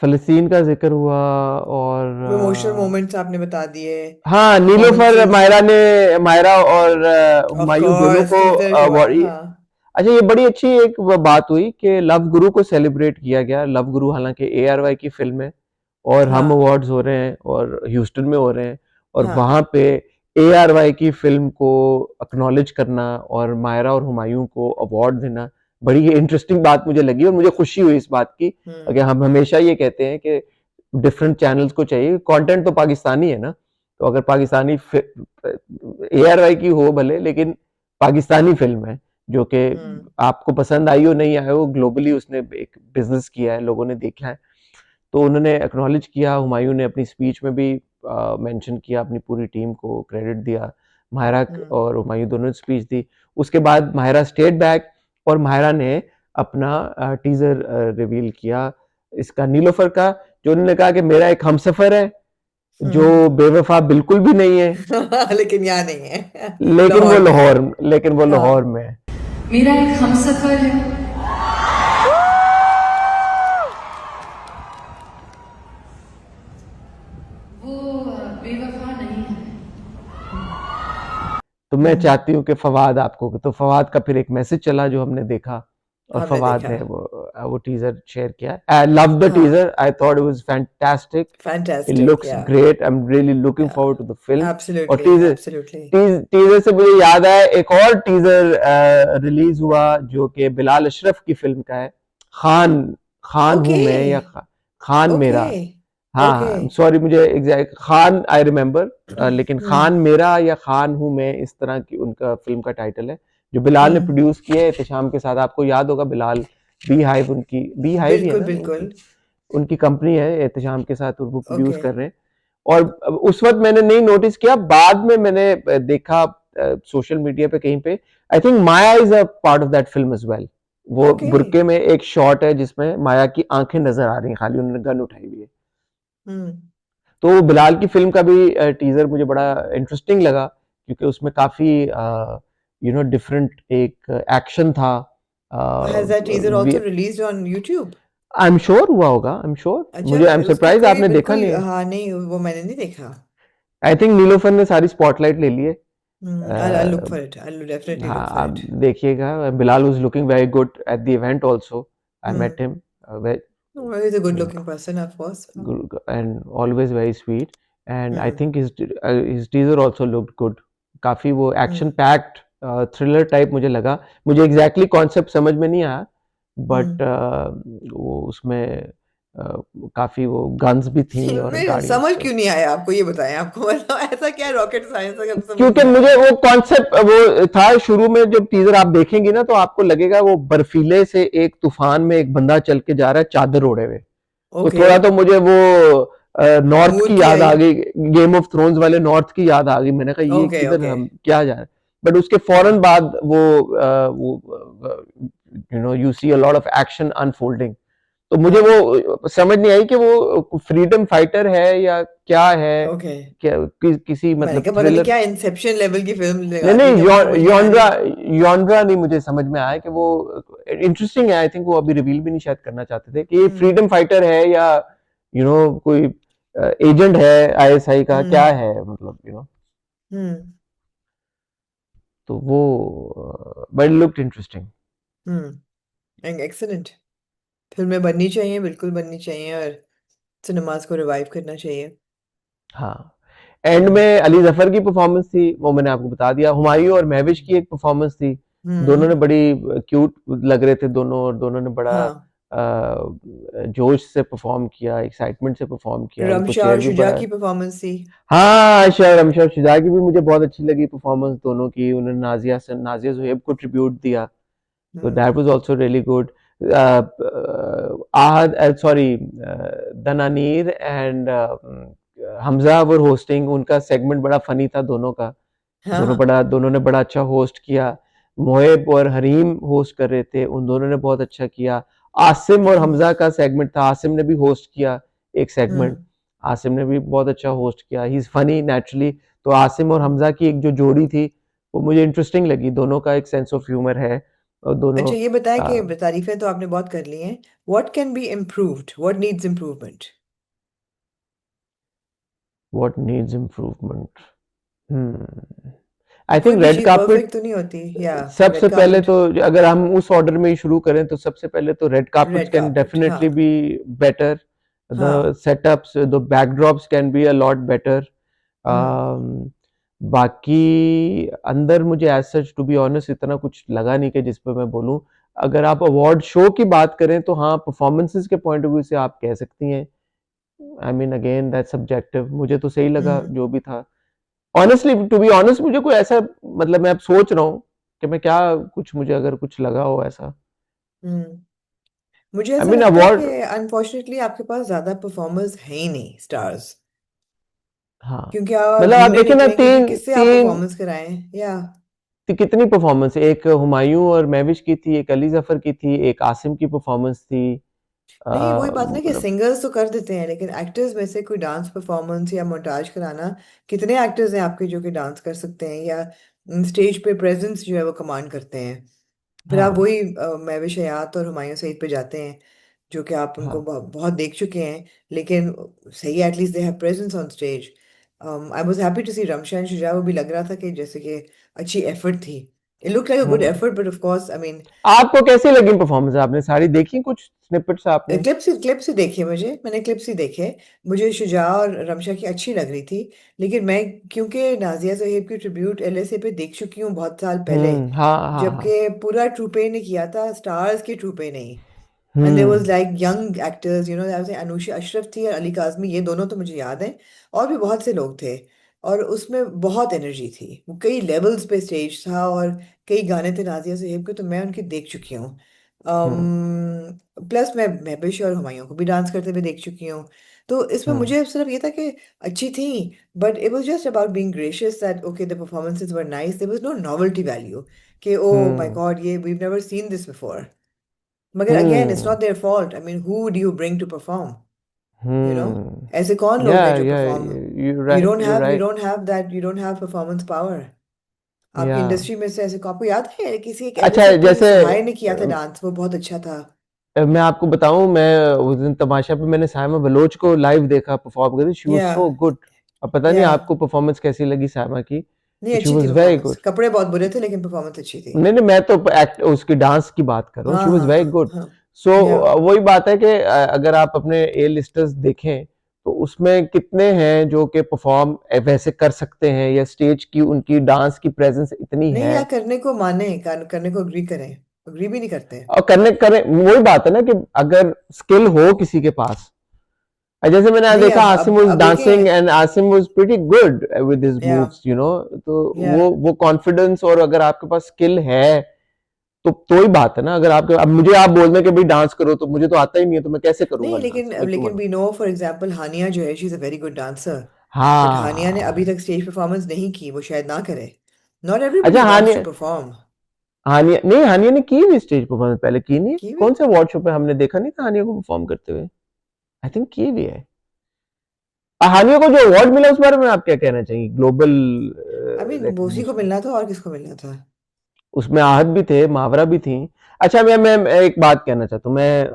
फलस्तीन का जिक्र हुआ। और इमोशनल मोमेंट्स आपने बता दिए. हाँ, नीलोफर परफॉर्मेंसेस. मायरा ने, मायरा और ऑफ हुमायूं दोनों कोर्स को टीजर हुआ. अवार्ड। हाँ. अच्छा, ये बड़ी अच्छी एक बात हुई कि लव गुरु को सेलिब्रेट किया गया। लव गुरु हालांकि एआरवाई की फिल्म है, और हम हाँ. अवार्ड्स हो रहे हैं और ह्यूस्टन में हो रहे हैं, और हाँ. वहां पे एआरवाई की फिल्म को अक्नॉलेज करना और मायरा और हुमायूं को अवार्ड देना बड़ी इंटरेस्टिंग बात मुझे लगी, और मुझे खुशी हुई इस बात की। हम्म. अगर हम हमेशा ये कहते हैं कि डिफरेंट चैनल्स को चाहिए, कंटेंट तो पाकिस्तानी है ना, तो अगर पाकिस्तानी एआरवाई की हो भले, लेकिन पाकिस्तानी फिल्म है जो कि हम्म. आपको पसंद आई हो नहीं आई हो, ग्लोबली उसने एक बिजनेस किया है, लोगों ने देखा है। तो उन्होंने एक्नॉलेज किया, हुमायूं ने अपनी स्पीच में भी मेंशन किया, अपनी पूरी टीम को क्रेडिट दिया। माहिरा हम्म. और हुमायूं दोनों ने स्पीच दी। उसके बाद माहिरा स्टेट बैक, और माहिरा ने अपना टीजर रिवील किया इसका, नीलोफर का, जो उन्होंने कहा कि मेरा एक हमसफर है जो हम्म. बेवफा बिल्कुल भी नहीं है, लेकिन यहाँ नहीं है. लेकिन वो लाहौर में है. लाहौर लेकिन वो लाहौर हाँ. में है। मेरा एक हमसफर है, वो बेवफा नहीं है। तो मैं चाहती हूँ कि फवाद आपको, तो फवाद का फिर एक मैसेज चला जो हमने देखा, और हमने फवाद देखा. ने वो टीजर शेयर किया। आई लव द हाँ. Teaser, I thought it was fantastic, it fantastic. Looks yeah. Great, I am really looking yeah. Forward to the film. और एब्सोल्युटली. Teaser absolutely. टीजर से मुझे याद आया, एक और टीजर रिलीज हुआ जो कि बिलाल अशरफ की फिल्म का है, खान, खान हूं ओके. मैं या खान ओके. मेरा। हाँ ओके. हाँ, सॉरी, मुझे एग्जैक्ट खान आई रिमेम्बर, लेकिन खान हम्म. मेरा या खान हूं मैं, इस तरह की उनका फिल्म का टाइटल है, जो बिलाल ने हम्म. प्रोड्यूस किया है एहतशाम के साथ। आपको याद होगा बिलाल, बी हाइव, उनकी बी हाइव ही है बिल्कुल. ना बिल्कुल. उनकी कंपनी है एहतशाम के साथ, और वो प्रोड्यूस ओके. कर रहे हैं। और उस वक्त मैंने नहीं नोटिस किया, बाद में मैंने देखा सोशल मीडिया पे कहीं पे, I think Maya is a part of that film as well. वो ओके. बुरके में एक शॉट है जिसमें माया की आंखें नजर आ रही हैं, खाली उन्होंने गन उठाई हुई है। हम्म. तो बिलाल की फिल्म का भी टीजर मुझे बड़ा इंटरेस्टिंग लगा क्योंकि उसमें काफ़ी डिफरेंट एक एक्शन था। Has that teaser we also released on YouTube? I am sure हुआ होगा, आई एम श्योर। अच्छा, मुझे आई एम उसका सरप्राइज कोई आपने देखा बिल्कुल, नहीं है। हाँ नहीं, वो मैंने नहीं देखा। आई थिंक नीलोफर ने सारी स्पॉटलाइट ले ली है। I'll look for it. I'll definitely हाँ, look for आप it. देखिएगा। Bilal was looking very good at the event also. I Hmm. Met him, Oh, he's a good looking person, of course. and always very sweet, and I Hmm. think his teaser also looked good। काफी वो action Hmm. Packed thriller type मुझे लगा। मुझे exactly exactly concept समझ में नहीं आया, but Hmm. वो उसमें काफी वो गन्स भी थी और मैं गाड़ियों समझ पे। क्यों नहीं आया आपको, ये बताएं, आपको मतलब ऐसा क्या रॉकेट साइंस का समझ क्योंकि नहीं मुझे आया? वो कॉन्सेप्ट वो था शुरू में, जब टीजर आप देखेंगे ना तो आपको लगेगा वो बर्फीले से एक तूफान में एक बंदा चल के जा रहा है चादर ओढ़े हुए। तो ओके। थोड़ा तो मुझे वो नॉर्थ मूड की की याद आई। आ गई, गेम ऑफ थ्रोन्स वाले नॉर्थ की याद आ गई। मैंने कहा ये ओके किधर ओके। हम क्या जा रहे हैं। बट उसके फौरन हाँ। बाद वो you see a lot of action unfolding. तो मुझे हाँ। वो समझ नहीं आई कि वो फ्रीडम फाइटर है या क्या है, ओके। क्या किसी मैंने मतलब कहा पता नहीं थ्रिलर। क्या इंसेप्शन लेवल की फिल्म नहीं लगा दी नहीं, क्या, मुझे समझ नहीं आ यॉनरा रही। यॉनरा नहीं मुझे समझ में आया कि वो इंटरेस्टिंग है। आई थिंक वो अभी रिवील भी नहीं शायद करना चाहते थे कि ये हम्म। फ्रीडम फाइटर है या कोई एजेंट है आईएसआई का, क्या हम्म। है मतलब हम्म। तो वो बट लुक्ड इंटरेस्टिंग। एक्सेलेंट। फिल्में बननी चाहिए, बिल्कुल बननी चाहिए, और सिनेमास को रिवाइव करना चाहिए। हाँ, एंड हम्म। में अली जफर की परफॉर्मेंस थी, वो मैंने आपको बता दिया। हुमायूं और महविश की एक परफॉर्मेंस थी। दोनों ने हम्म। बड़ी क्यूट लग रहे थे दोनों, और दोनों ने बड़ा हाँ। जोश से परफॉर्म किया, एक्साइटमेंट से परफॉर्म किया। उनको रमशा चेयर और भी शुजा बड़ा। की परफॉर्मेंस थी। हाँ, शर्म शर्म शुजा की भी मुझे बहुत अच्छी लगी परफॉर्मेंस दोनों की। उन्होंने नाजिया ज़ुहैब को ट्रिब्यूट दिया, तो that hmm. Was also really good. Ahad sorry Dananeer and Hamza were hosting. उनका सेगमेंट बड़ा फनी था दोनों का। हाँ। दोनों ने बड़ा अच्छा होस्ट किया। मोएब और हरीम होस्ट कर रहे थे, उन दोनों ने बहुत अच्छा किया। आसिम और हमजा का सेगमेंट था, आसिम ने भी होस्ट किया एक सेगमेंट। हम्म। आसिम ने भी बहुत अच्छा होस्ट किया, ही इज फनी नेचुरली। तो आसिम और हम्म। हमजा की एक जो जोड़ी थी वो मुझे इंटरेस्टिंग लगी। दोनों का एक सेंस ऑफ ह्यूमर है, और दोनों अच्छा, ये बताएं कि uh, तारीफें तो आपने बहुत कर ली हैं। What can be improved, what needs improvement? what needs improvement? आई कोई थिंक भी रेड चीज़ कार्पेट। परफेक्ट तो नहीं होती, या सबसे रेड पहले कार्पेट। तो अगर हम उस ऑर्डर में ही शुरू करें तो सबसे पहले तो red carpets red can carpet, हाँ। Definitely be better. द हाँ। Setups, the backdrops can be a lot better. Hmm. बाकी अंदर मुझे as such to be honest इतना कुछ लगा नहीं कि जिस पे मैं बोलूं। अगर आप अवार्ड शो की बात करें तो हाँ, परफॉर्मेंसेस के पॉइंट ऑफ व्यू से आप कह सकती हैं। I mean again that subjective, मुझे तो सही लगा हम्म। जो भी था। ऑनेस्टली टू बी ऑनेस्ट, मुझे कोई ऐसा मतलब मैं अब सोच रहा हूँ कि मैं क्या, कुछ मुझे अगर कुछ लगा हो ऐसा। हम्म। मुझे आई ऐसा मीन लगता है कि अवार्ड। अनफॉर्चुनेटली आपके पास ज्यादा परफॉर्मर्स हैं ही नहीं, स्टार्स। हाँ, क्योंकि आप मतलब आप ढूंढे देखें ना, निकलेंगे कि तीन किससे आप तीन परफॉर्मेंस कराएं, या कितनी परफॉर्मेंस है। एक हुमायूं और महविश की थी, एक अली जफर की थी, एक आसिम की परफॉर्मेंस थी। नहीं, वही बात ना कि मतलब सिंगर्स तो कर देते हैं, लेकिन एक्टर्स में से कोई डांस परफॉर्मेंस या मोन्टाज कराना, कितने एक्टर्स हैं आपके जो कि डांस कर सकते हैं या स्टेज पे प्रेजेंस जो है वो कमांड करते हैं? फिर आप हाँ वही महविश हयात और हुमायूं सईद पे जाते हैं, जो कि आप उनको हाँ। बहुत देख चुके हैं, लेकिन सही, at least they have presence on stage. I was happy to see Ramshan Shuja, वो भी लग रहा था कि जैसे कि अच्छी एफर्ट थी। It look like a good hmm. Effort, but of course I mean, आपको कैसी लगी परफॉर्मेंस? आपने सारी देखी कुछ स्निपेट्स आपने? क्लिप्स ही देखी मुझे, मैंने क्लिप्स ही देखे। मुझे शुजा और रमशा की अच्छी लग रही थी, लेकिन मैं, क्योंकि नाजिया ज़ोहैब की ट्रिब्यूट एलएसए पे देख चुकी हूँ बहुत साल पहले, हाँ हाँ हाँ। जबकि पूरा ट्रूपे ने किया था, स्टार्स के ट्रूपे नहीं। And there was hmm like young actors, Anusha Ashraf थी और अली काजमी, ये दोनों तो मुझे याद हैं, और भी बहुत से लोग थे। और उसमें बहुत एनर्जी थी, वो कई लेवल्स पे स्टेज था, और कई गाने थे नाजिया ज़ोहैब के, तो मैं उनकी देख चुकी हूँ। हम्म प्लस मैं महबिश और हुमायूं को भी डांस करते हुए देख चुकी हूँ। तो इसमें हम्म मुझे सिर्फ ये था कि अच्छी थी, but it was just about being gracious, that okay the performances were nice, there was no novelty value कि ओ माय हम्म गॉड, ये we never seen this before. मगर again, it's hmm not their fault, I mean who do you bring to perform, you know hmm. ऐसे कौन लोग हैं या जो या perform? You right, you you right. Don't have that, you don't have performance power. आपकी या industry में से ऐसे को आपको याद है किसी एक अच्छा जैसे कोई जैसे सहाय ने किया था डांस, वो बहुत अच्छा था। मैं आपको बताऊं, मैं उस दिन तमाशा पे मैंने सायमा बलोच को लाइव देखा परफॉर्म करती, शी वाज या सो गुड। अब पता नहीं या आपको परफॉर्मेंस कैसी लगी सायमा की, नहीं, शी अच्छी थी वाज वेरी परफॉर्मेंस, गुड। कपड़े बहुत बुरे थे लेकिन परफॉर्मेंस अच्छी थी। नहीं नहीं, मैं तो एक्ट उसकी डांस की बात कर रहा हूँ, हाँ शी वाज हाँ वेरी हाँ गुड। हाँ। सो या वही बात है कि अगर आप अपने ए लिस्टर्स देखें तो उसमें कितने हैं जो कि परफॉर्म वैसे कर सकते हैं, या स्टेज की उनकी डांस की प्रेजेंस इतनी नहीं, है। या करने को माने, करने को अग्री करें, अग्री भी नहीं करते। और करने करें, वही बात है ना कि अगर स्किल हो किसी के पास, जैसे मैंने आज नहीं, देखा आसिम वाज अब डांसिंग देखें। And Asim was pretty good with his या मूव्स, यू नो। तो या वो कॉन्फिडेंस, और अगर आपके पास स्किल है तो ही बात है ना। अगर आपके, अब मुझे आप बोल दें कि भाई डांस करो, तो मुझे तो आता ही नहीं है, तो मैं कैसे करूंगा नहीं, डांस, लेकिन मैं क्यों लेकिन करूँ? We know for example Hania जो है, she is a very good dancer. But Hania ने अभी हाँ। तक स्टेज परफॉर्मेंस नहीं की, वो शायद ना करे। नॉट अच्छा everybody wants to Hania, perform. Hania नहीं, हानिया ने की भी स्टेज परफॉर्मेंस पहले, की नहीं है? की भी। कौन से अवार्ड शो पे हमने देखा नहीं था हानिया को परफॉर्म करते हुए? आई थिंक की भी है। हानिया को जो अवार्ड मिला उस बारे में आप क्या कहना चाहिए, ग्लोबल आई मीन बोसी को रिकग्निशन? मिलना था, और किसको मिलना था? उसमें आहत भी थे, मावरा भी थी। अच्छा मैं एक बात कहना चाहता हूँ, मैं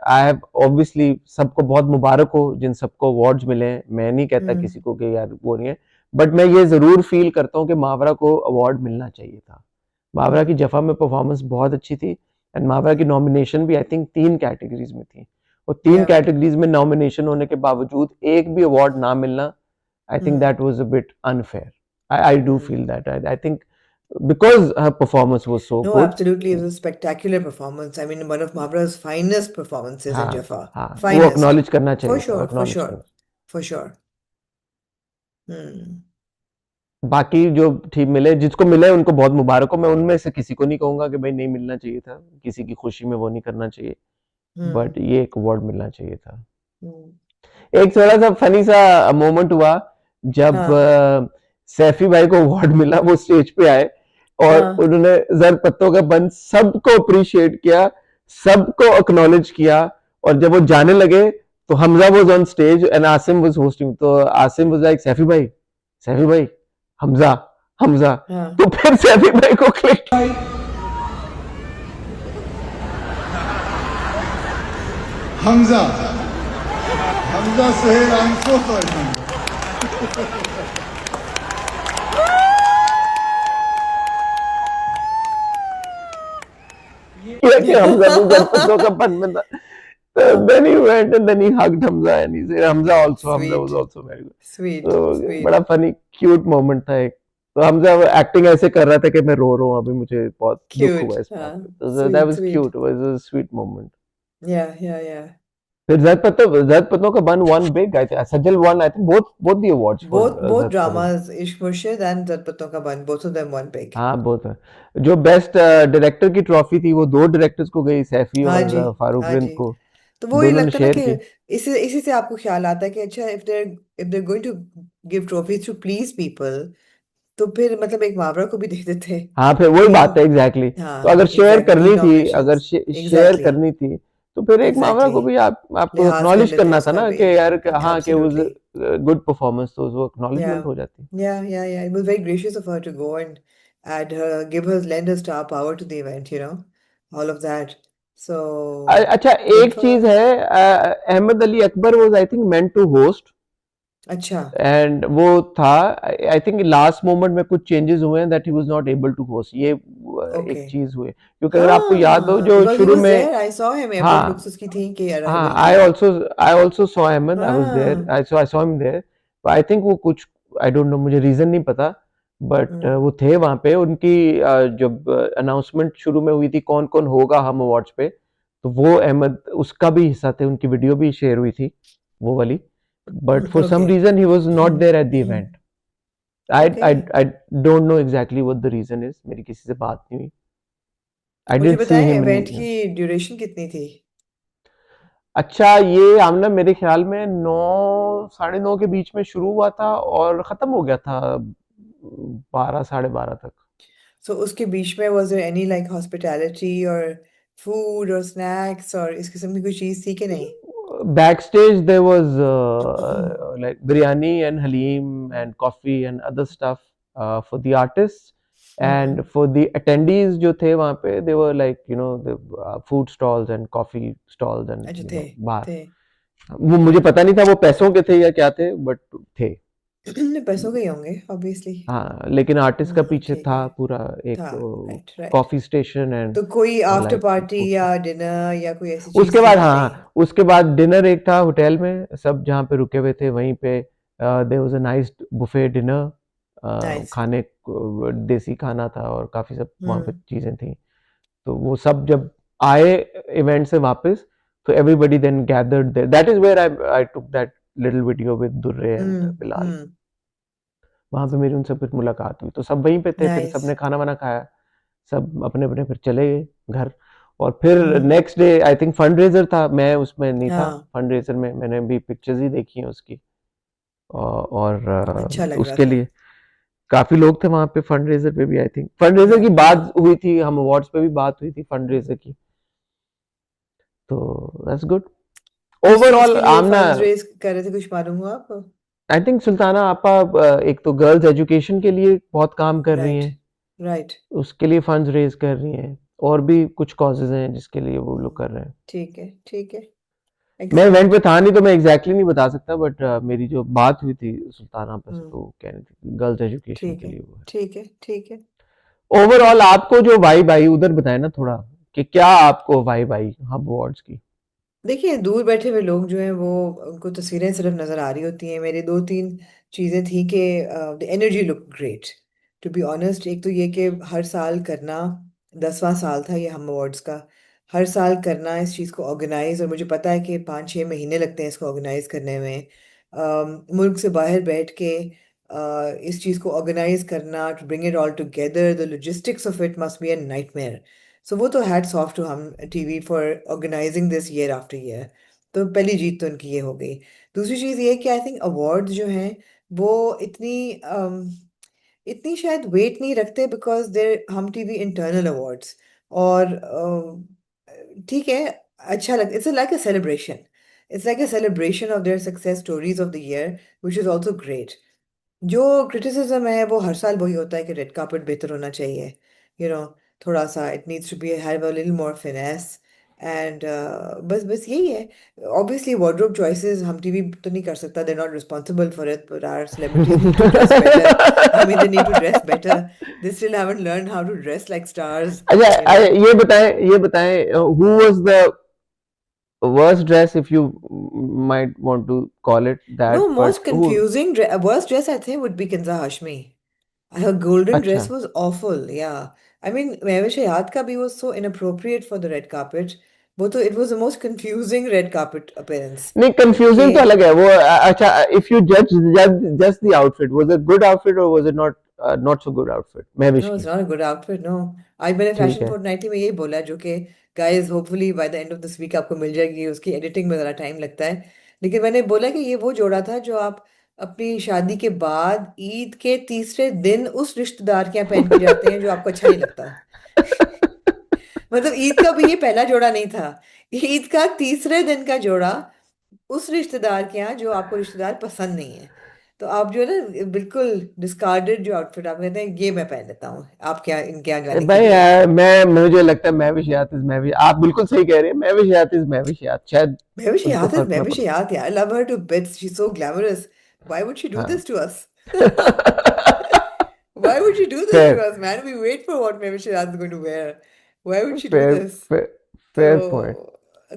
आई हैव ऑब्वियसली, सबको बहुत मुबारक हो जिन सबको अवार्ड्स मिले हैं, मैं नहीं कहता हम्म किसी को कि यार वो नहीं है। बट मैं ये जरूर फील करता हूँ कि मावरा को अवार्ड मिलना चाहिए था। मावरा की हम्म जफा में परफॉर्मेंस बहुत अच्छी थी, एंड मावरा की नॉमिनेशन भी आई थिंक 3 कैटेगरीज में थी, और तीन या कैटेगरीज में नॉमिनेशन होने के बावजूद एक भी अवार्ड ना मिलना, I think hmm that was a bit unfair. I do hmm feel that, I think because her performance was so No, good. absolutely. It was a spectacular performance. I mean, one of Mabra's finest performances in हाँ Jaffa. हाँ, वो Finest. acknowledge करना For चाहिए था, sure, for acknowledge sure, करना। for sure. Hmm. बाकी जो ठीक मिले, जिसको मिले उनको बहुत मुबारक हो। मैं उनमें से किसी को नहीं कहूंगा कि भाई नहीं मिलना चाहिए था, किसी की खुशी में वो नहीं करना चाहिए, Hmm. बट ये एक अवार्ड मिलना चाहिए था। Hmm. एक थोड़ा सा फनी सा मोमेंट हुआ जब हाँ सैफी भाई को अवार्ड मिला, वो स्टेज पे आए और हाँ उन्होंने जर पत्तों का बंद सबको अप्रिशिएट किया, सबको अक्नॉलेज किया, और जब वो जाने लगे तो Hamza was on stage and Asim was hosting, तो आसिम वाज लाइक सैफी भाई, सैफी भाई, हमजा, हमजा। हाँ। तो फिर सैफी भाई को click, Hamza. Hamza Suhail, I'm so sorry. Hamza. किया कि हमजा भी जर पत्तों का बंद में था। हाँ। Then he went and then he hugged Hamza and he said Hamza also, Hamza was Sweet, also very good. sweet, तो बड़ा sweet. फनी क्यूट मोमेंट था एक। तो हमजा एक्टिंग ऐसे कर रहा था कि मैं रो रहा हूँ, अभी मुझे बहुत दुख हुआ Cute. इस बात पे, तो that Sweet, was sweet. Cute, was a sweet moment. Yeah, yeah, yeah. फिर जद पत्तों का बन one big, I think Sajal one, I think both the awards for Both जद पत्तों। dramas, Ishq Murshid and Zarpatton Ka Ban, both of them won big. हाँ बहुत है। जो बेस्ट डायरेक्टर की ट्रॉफी थी वो दो डायरेक्टर्स को गई, सैफी हाँ और जी, फारूक हाँ रिंद जी। को, तो वो ये दोनों ने लगता है ना शेयर कि की। इसी से आपको ख्याल आता है कि अच्छा, if they're going to give trophies to please people, तो फिर मतलब एक मुहावरा को भी दे देते हाँ फिर वही कि बात है, एग्जैक्टली तो हाँ, अगर शेयर एग्जैक्टली, तीन करनी थी, अगर नॉमिनेशंस। शेयर एग्जैक्टली, करनी थी, तो फिर एक मामला एग्जैक्टली, को भी आपको लिहाज कर एक्नॉलेज लेते करना था उसका ना भी। कि यार हाँ कि वो एब्सोल्युटली। गुड परफॉर्मेंस, तो वो Yeah, एक्नॉलेजमेंट हो जाती। yeah. It was very gracious of her to go and add her, lend her star power to the event, all of that. So अच्छा good एक for चीज her. है, Ahmad Ali Akbar was I think meant to host, अच्छा। And वो था, I think last moment में कुछ changes हुए हैं that he was not able to host, ये एक Okay. चीज हुई, क्योंकि अगर आपको याद हो हाँ, जो because he शुरू was में, there. I saw him. Airport looks हाँ उसकी थी कि हाँ, अराइवल की। I also saw Ahmad, I was there, हाँ। I saw him there, I think वो कुछ, आई डोंट नो, मुझे रीजन नहीं पता, बट हम्म वो थे वहां पे उनकी जब अनाउंसमेंट शुरू में हुई थी कौन कौन होगा हम अवार्ड्स पे, तो वो अहमद उसका भी हिस्सा थे, उनकी वीडियो भी शेयर हुई थी वो वाली, but for some Okay. Reason he was not there at the event. I I Okay. I don't know exactly what the reason is, मेरी किसी से बात नहीं हुई, आई मुझे डिडंट सी बताएं हिम इवेंट इन। की ड्यूरेशन कितनी थी? अच्छा ये आमना मेरे ख्याल में 9 साढ़े 9 के बीच में शुरू हुआ था और खत्म हो गया था 12 साढ़े 12 तक। So उसके बीच में was there any like hospitality or food or snacks और इस किस्म की कोई चीज़ थी कि नहीं? Back stage there was like biryani and haleem and coffee and other stuff for the artist, and for the attendees जो थे वहाँ पे they were like you know food stalls and coffee stalls and अच्छा यू थे नो बार। थे वो मुझे पता नहीं था वो पैसों के थे या क्या थे बट थे। पैसों के ही होंगे ऑब्वियसली। हाँ लेकिन आर्टिस्ट का पीछे ठीक था है। पूरा एक था। Right right. Coffee station and तो कोई आफ्टर लाइक पार्टी फूड। या डिनर या कोई ऐसी उसके चीज थी बाद कि हाँ नहीं? हाँ, उसके बाद डिनर एक था होटल में सब जहाँ पे रुके हुए थे वहीं पे there was a nice buffet dinner. Nice. खाने देसी खाना था और काफी सब वहाँ पे हम्म। चीजें थी। तो वो सब जब आए इवेंट से वापस तो everybody then gathered there that is where I I took that little video with Durre and Bilal. Hmm. वहां पे मेरी उनसे फिर मुलाकात हुई तो सब वहीं पे थे फिर नाइस। सबने खाना वाना खाया। सब अपने अपने फिर चले गए घर। और फिर hmm. Next day I think fund raiser था मैं उसमें नहीं था। हाँ। फंड रेजर में मैंने भी पिक्चर्स ही देखी हैं उसकी। और अच्छा लग रहा उसके था। लिए काफी लोग थे वहां पे फंड रेजर पे भी आई थिंक फंड रेजर या की या बात हुई थी हम अवार्ड्स पे भी बात हुई थी फंड रेजर की। तो दैट्स गुड किस चीज ओवरऑल के लिए आमना। फंड्स रेज कर रहे थे, कुछ मालूम हुआ आपको? आई थिंक सुल्ताना आपा एक तो गर्ल्स एजुकेशन के लिए बहुत काम कर रही राइट हैं। राइट। उसके लिए फंड्स रेज कर रही हैं और भी कुछ कॉजेज हैं जिसके लिए वो लोग कर रहे हैं। ठीक है ठीक है। मैं इवेंट एक्सीलेंट। पे था नहीं तो मैं एग्जैक्टली नहीं बता सकता बट मेरी जो बात हुई थी सुल्ताना आपा से हम्म। तो वो कह रही थी गर्ल्स एजुकेशन ठीक के है लिए वो ठीक है ठीक है। है ओवरऑल आपको जो वाइब आई उधर बताए ना थोड़ा कि क्या आपको वाइब आई हब अवार्ड्स की। देखिए, दूर बैठे हुए लोग जो हैं वो, उनको तस्वीरें सिर्फ नज़र आ रही होती हैं। मेरे दो तीन चीज़ें थी कि the energy look great, to be honest. एक तो ये कि हर साल करना, 10वां साल था ये हम अवार्ड्स का। हर साल करना इस चीज़ को ऑर्गेनाइज, और मुझे पता है कि 5-6 महीने लगते हैं इसको ऑर्गेनाइज करने में। मुल्क से बाहर बैठ के इस चीज़ को ऑर्गेनाइज करना, to bring it all together, the logistics of it must be a nightmare. So वो तो hats off to Hum TV for organising this year after year. तो पहली जीत तो उनकी ये हो गई। दूसरी चीज़ ये कि आई थिंक अवार्ड्स जो हैं वो इतनी शायद वेट नहीं रखते, बिकॉज देर हम टीवी इंटरनल अवार्ड्स। और ठीक है, अच्छा लग, it's like a celebration. It's like a celebration of their success stories of the year, which is also great. जो क्रिटिसिज्म है वो हर साल वही होता है कि रेड कार्पेट बेहतर होना चाहिए, यू नो, थोड़ा सा it needs to be have a little more finesse. And बस बस यही है। Obviously wardrobe choices Hum TV तो नहीं कर सकता, they not responsible for it, but our celebrities need to dress better. I mean they need to dress better. They still haven't learn how to dress like stars, अच्छा you know. ये बताएं who was the worst dress if you might want to call it No, that but most who confusing worst dress I think would be Kinza Hashmi. Her golden अच्छा dress was awful, yeah. I mean, Mehwish Hayat ka bhi was so inappropriate for the red carpet. But it was the most confusing red carpet appearance. नहीं confusing तो Okay. अलग है वो अच्छा if you जज just the outfit was it good outfit और was it not so good outfit Mehwish No, it's की not a good outfit, no. आज मैंने ठीक फैशन है फोर्टनाइटी में यही बोला, जो कि guys hopefully by the end of this week आपको मिल जाएगी। उसकी एडिटिंग में ज़रा टाइम लगता है, लेकिन मैंने बोला कि ये वो जोड़ा था जो आप अपनी शादी के बाद ईद के तीसरे दिन उस रिश्तेदार के यहाँ पहन के जाते हैं जो आपको अच्छा नहीं लगता। मतलब ईद का भी ये पहला जोड़ा नहीं था, ईद का तीसरे दिन का जोड़ा उस रिश्तेदार के यहाँ जो आपको रिश्तेदार पसंद नहीं है। तो आप जो है ना, बिल्कुल डिस्कार्डेड जो आउटफिट आप कहते हैं, ये मैं पहन लेता हूँ आपके यहाँ, इनके यहाँ जाने के भाई लिए। मैं मुझे लगता है महविश याद इज महविश आप बिल्कुल सही कह रहे हैं महविश याद इज महविश याद शायद उनको फर्क ना Maybe she पड़े had, yeah. I love her to bits. She's so glamorous. Why would she do हाँ this to us? Why would she do this fair to us, man? We wait for what maybe she is going to wear. Why would she do fair this? Fair point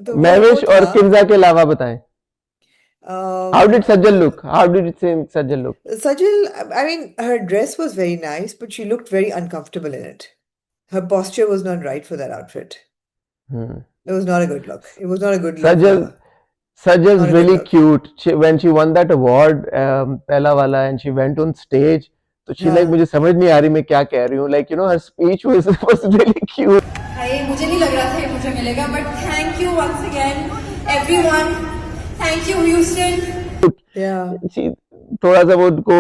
तो वो महविश और था। किंजा के अलावा बताएं how Um, did Sajal look how did Sajal look Sajal, I mean, her dress was very nice, but she looked very uncomfortable in it. Her posture was not right for that outfit. Hmm It was not a good look. It was not a good look for Sajal her. Sajal's Not a good really look. cute. When she won that award, पहला वाला, and she went on stage, तो she like हाँ। मुझे समझ नहीं आ रही मैं क्या कह रही हूँ. Like you know her speech was really cute. भाई मुझे नहीं लग रहा था ये मुझे मिलेगा but thank you once again everyone thank you Houston Yeah. She थोड़ा सा वो उनको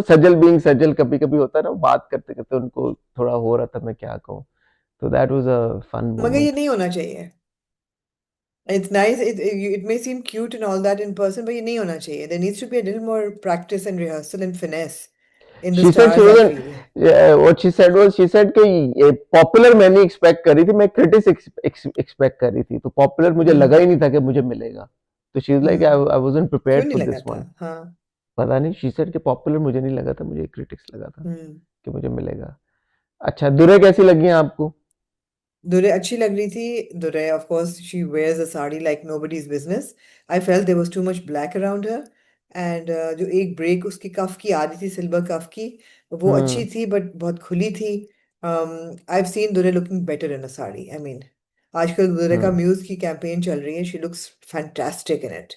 सजल being सजल कभी कभी होता है ना बात करते करते उनको थोड़ा हो रहा था मैं क्या कहूँ. So that was a fun मगर ये moment. नहीं होना चाहिए। It's nice. It may seem cute and all that in person, but ये नहीं होना चाहिए. There needs to be a little more practice and rehearsal and finesse. in the she said she stars, I wasn't, feel. what she said was, she said कि popular मैं नहीं expect कर रही थी, मैं क्रिटिक्स एक्सपेक्ट कर रही थी, तो पॉपुलर मुझे लगा ही हम्म। नहीं था कि मुझे मिलेगा। तो she is like hmm. I wasn't क्यों प्रिपेयर्ड नहीं फॉर लगा दिस था? वन। हाँ। पता नहीं, शी सेड कि पॉपुलर मुझे नहीं लगा था, मुझे क्रिटिक्स लगा था हम्म। कि मुझे मिलेगा। अच्छा, दुरे कैसी लगी आपको? दुरे अच्छी लग रही थी। Durre, of course, she wears a sari like nobody's business. I felt there was too much black around her. And जो एक ब्रेक उसकी कफ की आ रही थी, सिल्वर कफ की, वो अच्छी हम्म। थी बट बहुत खुली थी। I have seen Durre looking better in a sari, I mean. आजकल दुरे का हम्म। म्यूज की कैंपेन चल रही है, she looks fantastic in it.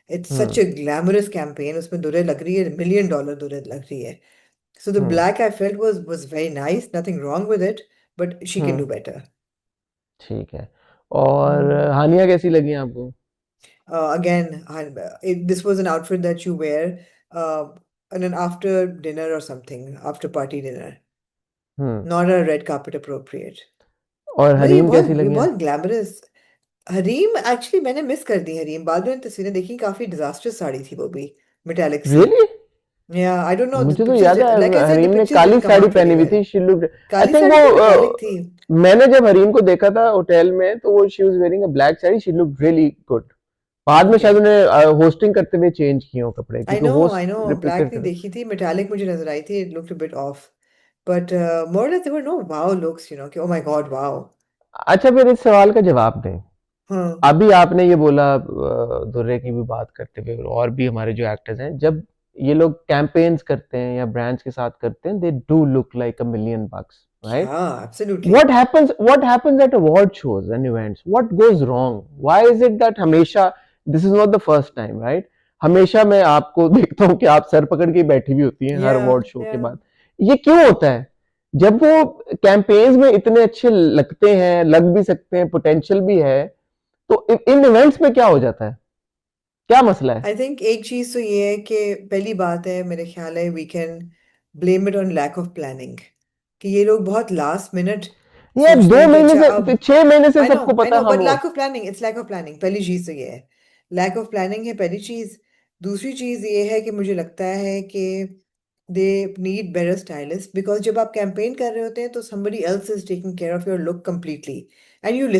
It's such hmm. A glamorous campaign, उसमें दुरे लग रही है, $1 million दुरे लग रही है। So the hmm. black I felt was very nice, nothing wrong with it, but she can hmm. do better. ठीक है। और Mm. हानिया कैसी लगी आपको? Again, this was an outfit that you wear on an after dinner or something, after party dinner, hmm. not a red carpet appropriate. और मतलब हरीम कैसी ये लगी हैं? बहुत ग्लैमरस। हरीम, एक्चुअली मैंने मिस कर दी हरीम। बाद में तस्वीरें देखी, काफी डिजास्टर साड़ी थी वो भी, मेटालिक सी। Really? Yeah, I don't know, the मुझे तो pictures, याद है like I said, the Hareem ने pictures Kali didn't come sari out really पहनी हुई well. थी, she looked, I Kali think sari तो मेटालिक थी। मैंने जब हरीम को देखा था होटल में, तो वो she was wearing a black sari, she looked really good. बाद में शायद Okay. उन्हें होस्टिंग करते हुए चेंज किए हो कपड़े, आई क्योंकि no, I host no, black रिप्लेसेंट नहीं कर। देखी थी, मेटालिक मुझे नजर आई थी, it looked a bit off. But more less there were no wow looks, कि ओ माय गॉड वाओ। अच्छा, फिर इस सवाल का जवाब दें। हाँ। अभी आपने ये बोला, दुर्रे की भी बात करते हुए, और भी हमारे जो एक्टर्स हैं, जब ये लोग कैंपेन्स करते हैं या ब्रांड्स के साथ करते हैं, they do look like a million bucks, right? हाँ, absolutely. What happens at award shows and events? What goes wrong? Why is it that हमेशा, this is not the first time, right? हमेशा मैं आपको देखता हूँ कि आप सर पकड़ के बैठी हुई होती हैं हर या अवार्ड शो या के बाद। ये क्यों होता है? जब वो कैंपेन्स में इतने अच्छे लगते हैं, लग भी सकते हैं, पोटेंशियल भी है, तो इन इवेंट्स में क्या हो जाता है? क्या मसला है? आई थिंक एक चीज तो ये है कि पहली बात है, मेरे ख्याल है we can blame it on lack of planning, कि ये लोग बहुत लास्ट मिनट ये सोचते दो हैं कि महीने अच्छा अब। से 6 महीने से सबको आई पता नो, है हम बट वो। Lack of planning, it's lack of planning, पहली चीज तो ये है। लैक ऑफ प्लानिंग है पहली चीज। दूसरी चीज ये है कि मुझे लगता है कि दे नीड बेटर स्टाइलिस्ट, बिकॉज जब आप कैंपेन कर रहे होते हैं तो somebody else is taking care of your look completely, and you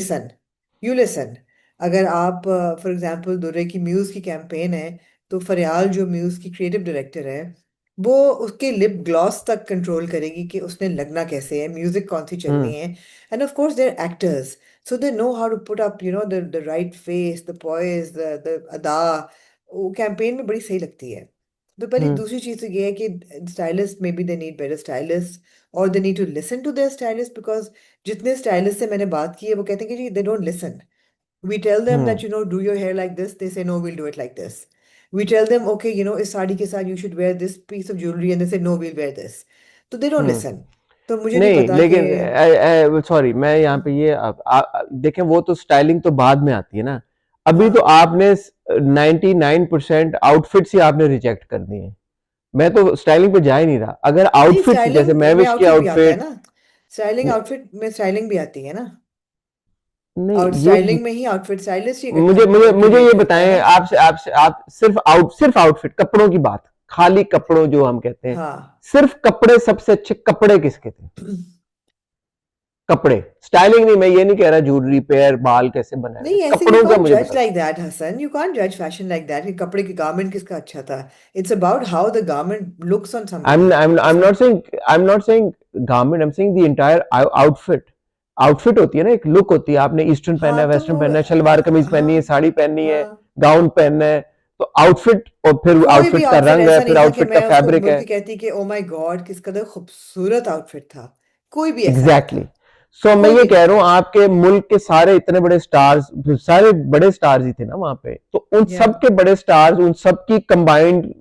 listen. अगर आप फॉर एग्जांपल दुर्रे की म्यूज की कैंपेन है, तो फरियाल जो म्यूज की क्रिएटिव डायरेक्टर है, वो उसके लिप ग्लॉस तक कंट्रोल करेगी कि उसने लगना कैसे है, म्यूजिक कौन सी चलनी हम्म। है। End of course there actors, so they know how to put up, the right face, the poise, the अदा। वो कैंपेन में बड़ी सही लगती है। तो पहले हम्म। दूसरी चीज तो ये है कि stylist, may be they need better stylist, और they need to listen to their stylist, because जितने स्टाइलिस्ट से मैंने बात की है वो कहते हैं कि जी they don't listen. We tell them hmm. that, do your hair like this. They say, no, we'll do it like this. We tell them, okay, इस साड़ी के साथ you should wear this piece of jewelry, and they say, no, we'll wear this. तो they don't hmm. listen. तो मुझे नहीं नहीं, पता कि। लेकिन सॉरी, मैं यहाँ पे ये देखें, वो तो स्टाइलिंग तो बाद में आती है ना। अभी तो हाँ, आपने 99% आउटफिट्स ही आपने रिजेक्ट कर दिए हैं। मैं तो स्टाइलिंग पे जा ही नहीं रहा। अगर नहीं, आउटफिट्स, जैसे स्टाइलिंग में महविश की आउटफिट भी आता है आउटफिट, ना। स्टाइलिंग आउटफिट में स्टाइलिंग भी आती है ना। और नहीं, ये स्टाइलिंग में ही आउटफिट, स्टाइलिस्ट ही मुझे मुझे मुझे ये क्यूरेट करता है बताएं, ना। आपसे आपसे आप सिर्फ आउटफिट, कपड़ों की बात, खाली कपड़ों जो हम कहते हैं, हाँ। सिर्फ कपड़े, सबसे अच्छे कपड़े किसके थे? कपड़े, स्टाइलिंग नहीं, मैं ये नहीं कह रहा ज्वेलरी, पेयर, बाल कैसे बनाए थे, नहीं, ऐसे यू कपड़ों का कांट मुझे जज बता। Like that Hasan, you can't जज फैशन लाइक दैट कि कपड़े की गारमेंट किसका अच्छा था। It's about how the garment looks on somebody. I'm it's. not saying garment, I'm saying the entire outfit। Outfit होती है ना, एक लुक होती है, आपने ईस्टर्न पहना हाँ है, तो वेस्टर्न पहना है, शलवार कमीज पहनी है, हाँ। साड़ी पहनी है, हाँ, गाउन पहनना है, तो आउटफिट, और फिर कोई भी आउटफिट का आउटफिट रंग है, ऐसा नहीं फिर था कि आउटफिट का मैं उसको फैब्रिक बोल है। के कहती कि ओ माय गॉड किस कदर खूबसूरत आउटफिट था। कोई भी ऐसा नहीं एग्जैक्टली था। exactly। सो मैं कोई ये भी नहीं कह रहा था। हूँ, आपके मुल्क के सारे इतने बड़े स्टार्स, सारे बड़े स्टार्स ही थे ना वहां पे, तो उन या सब के बड़े स्टार्स, उन सब की combined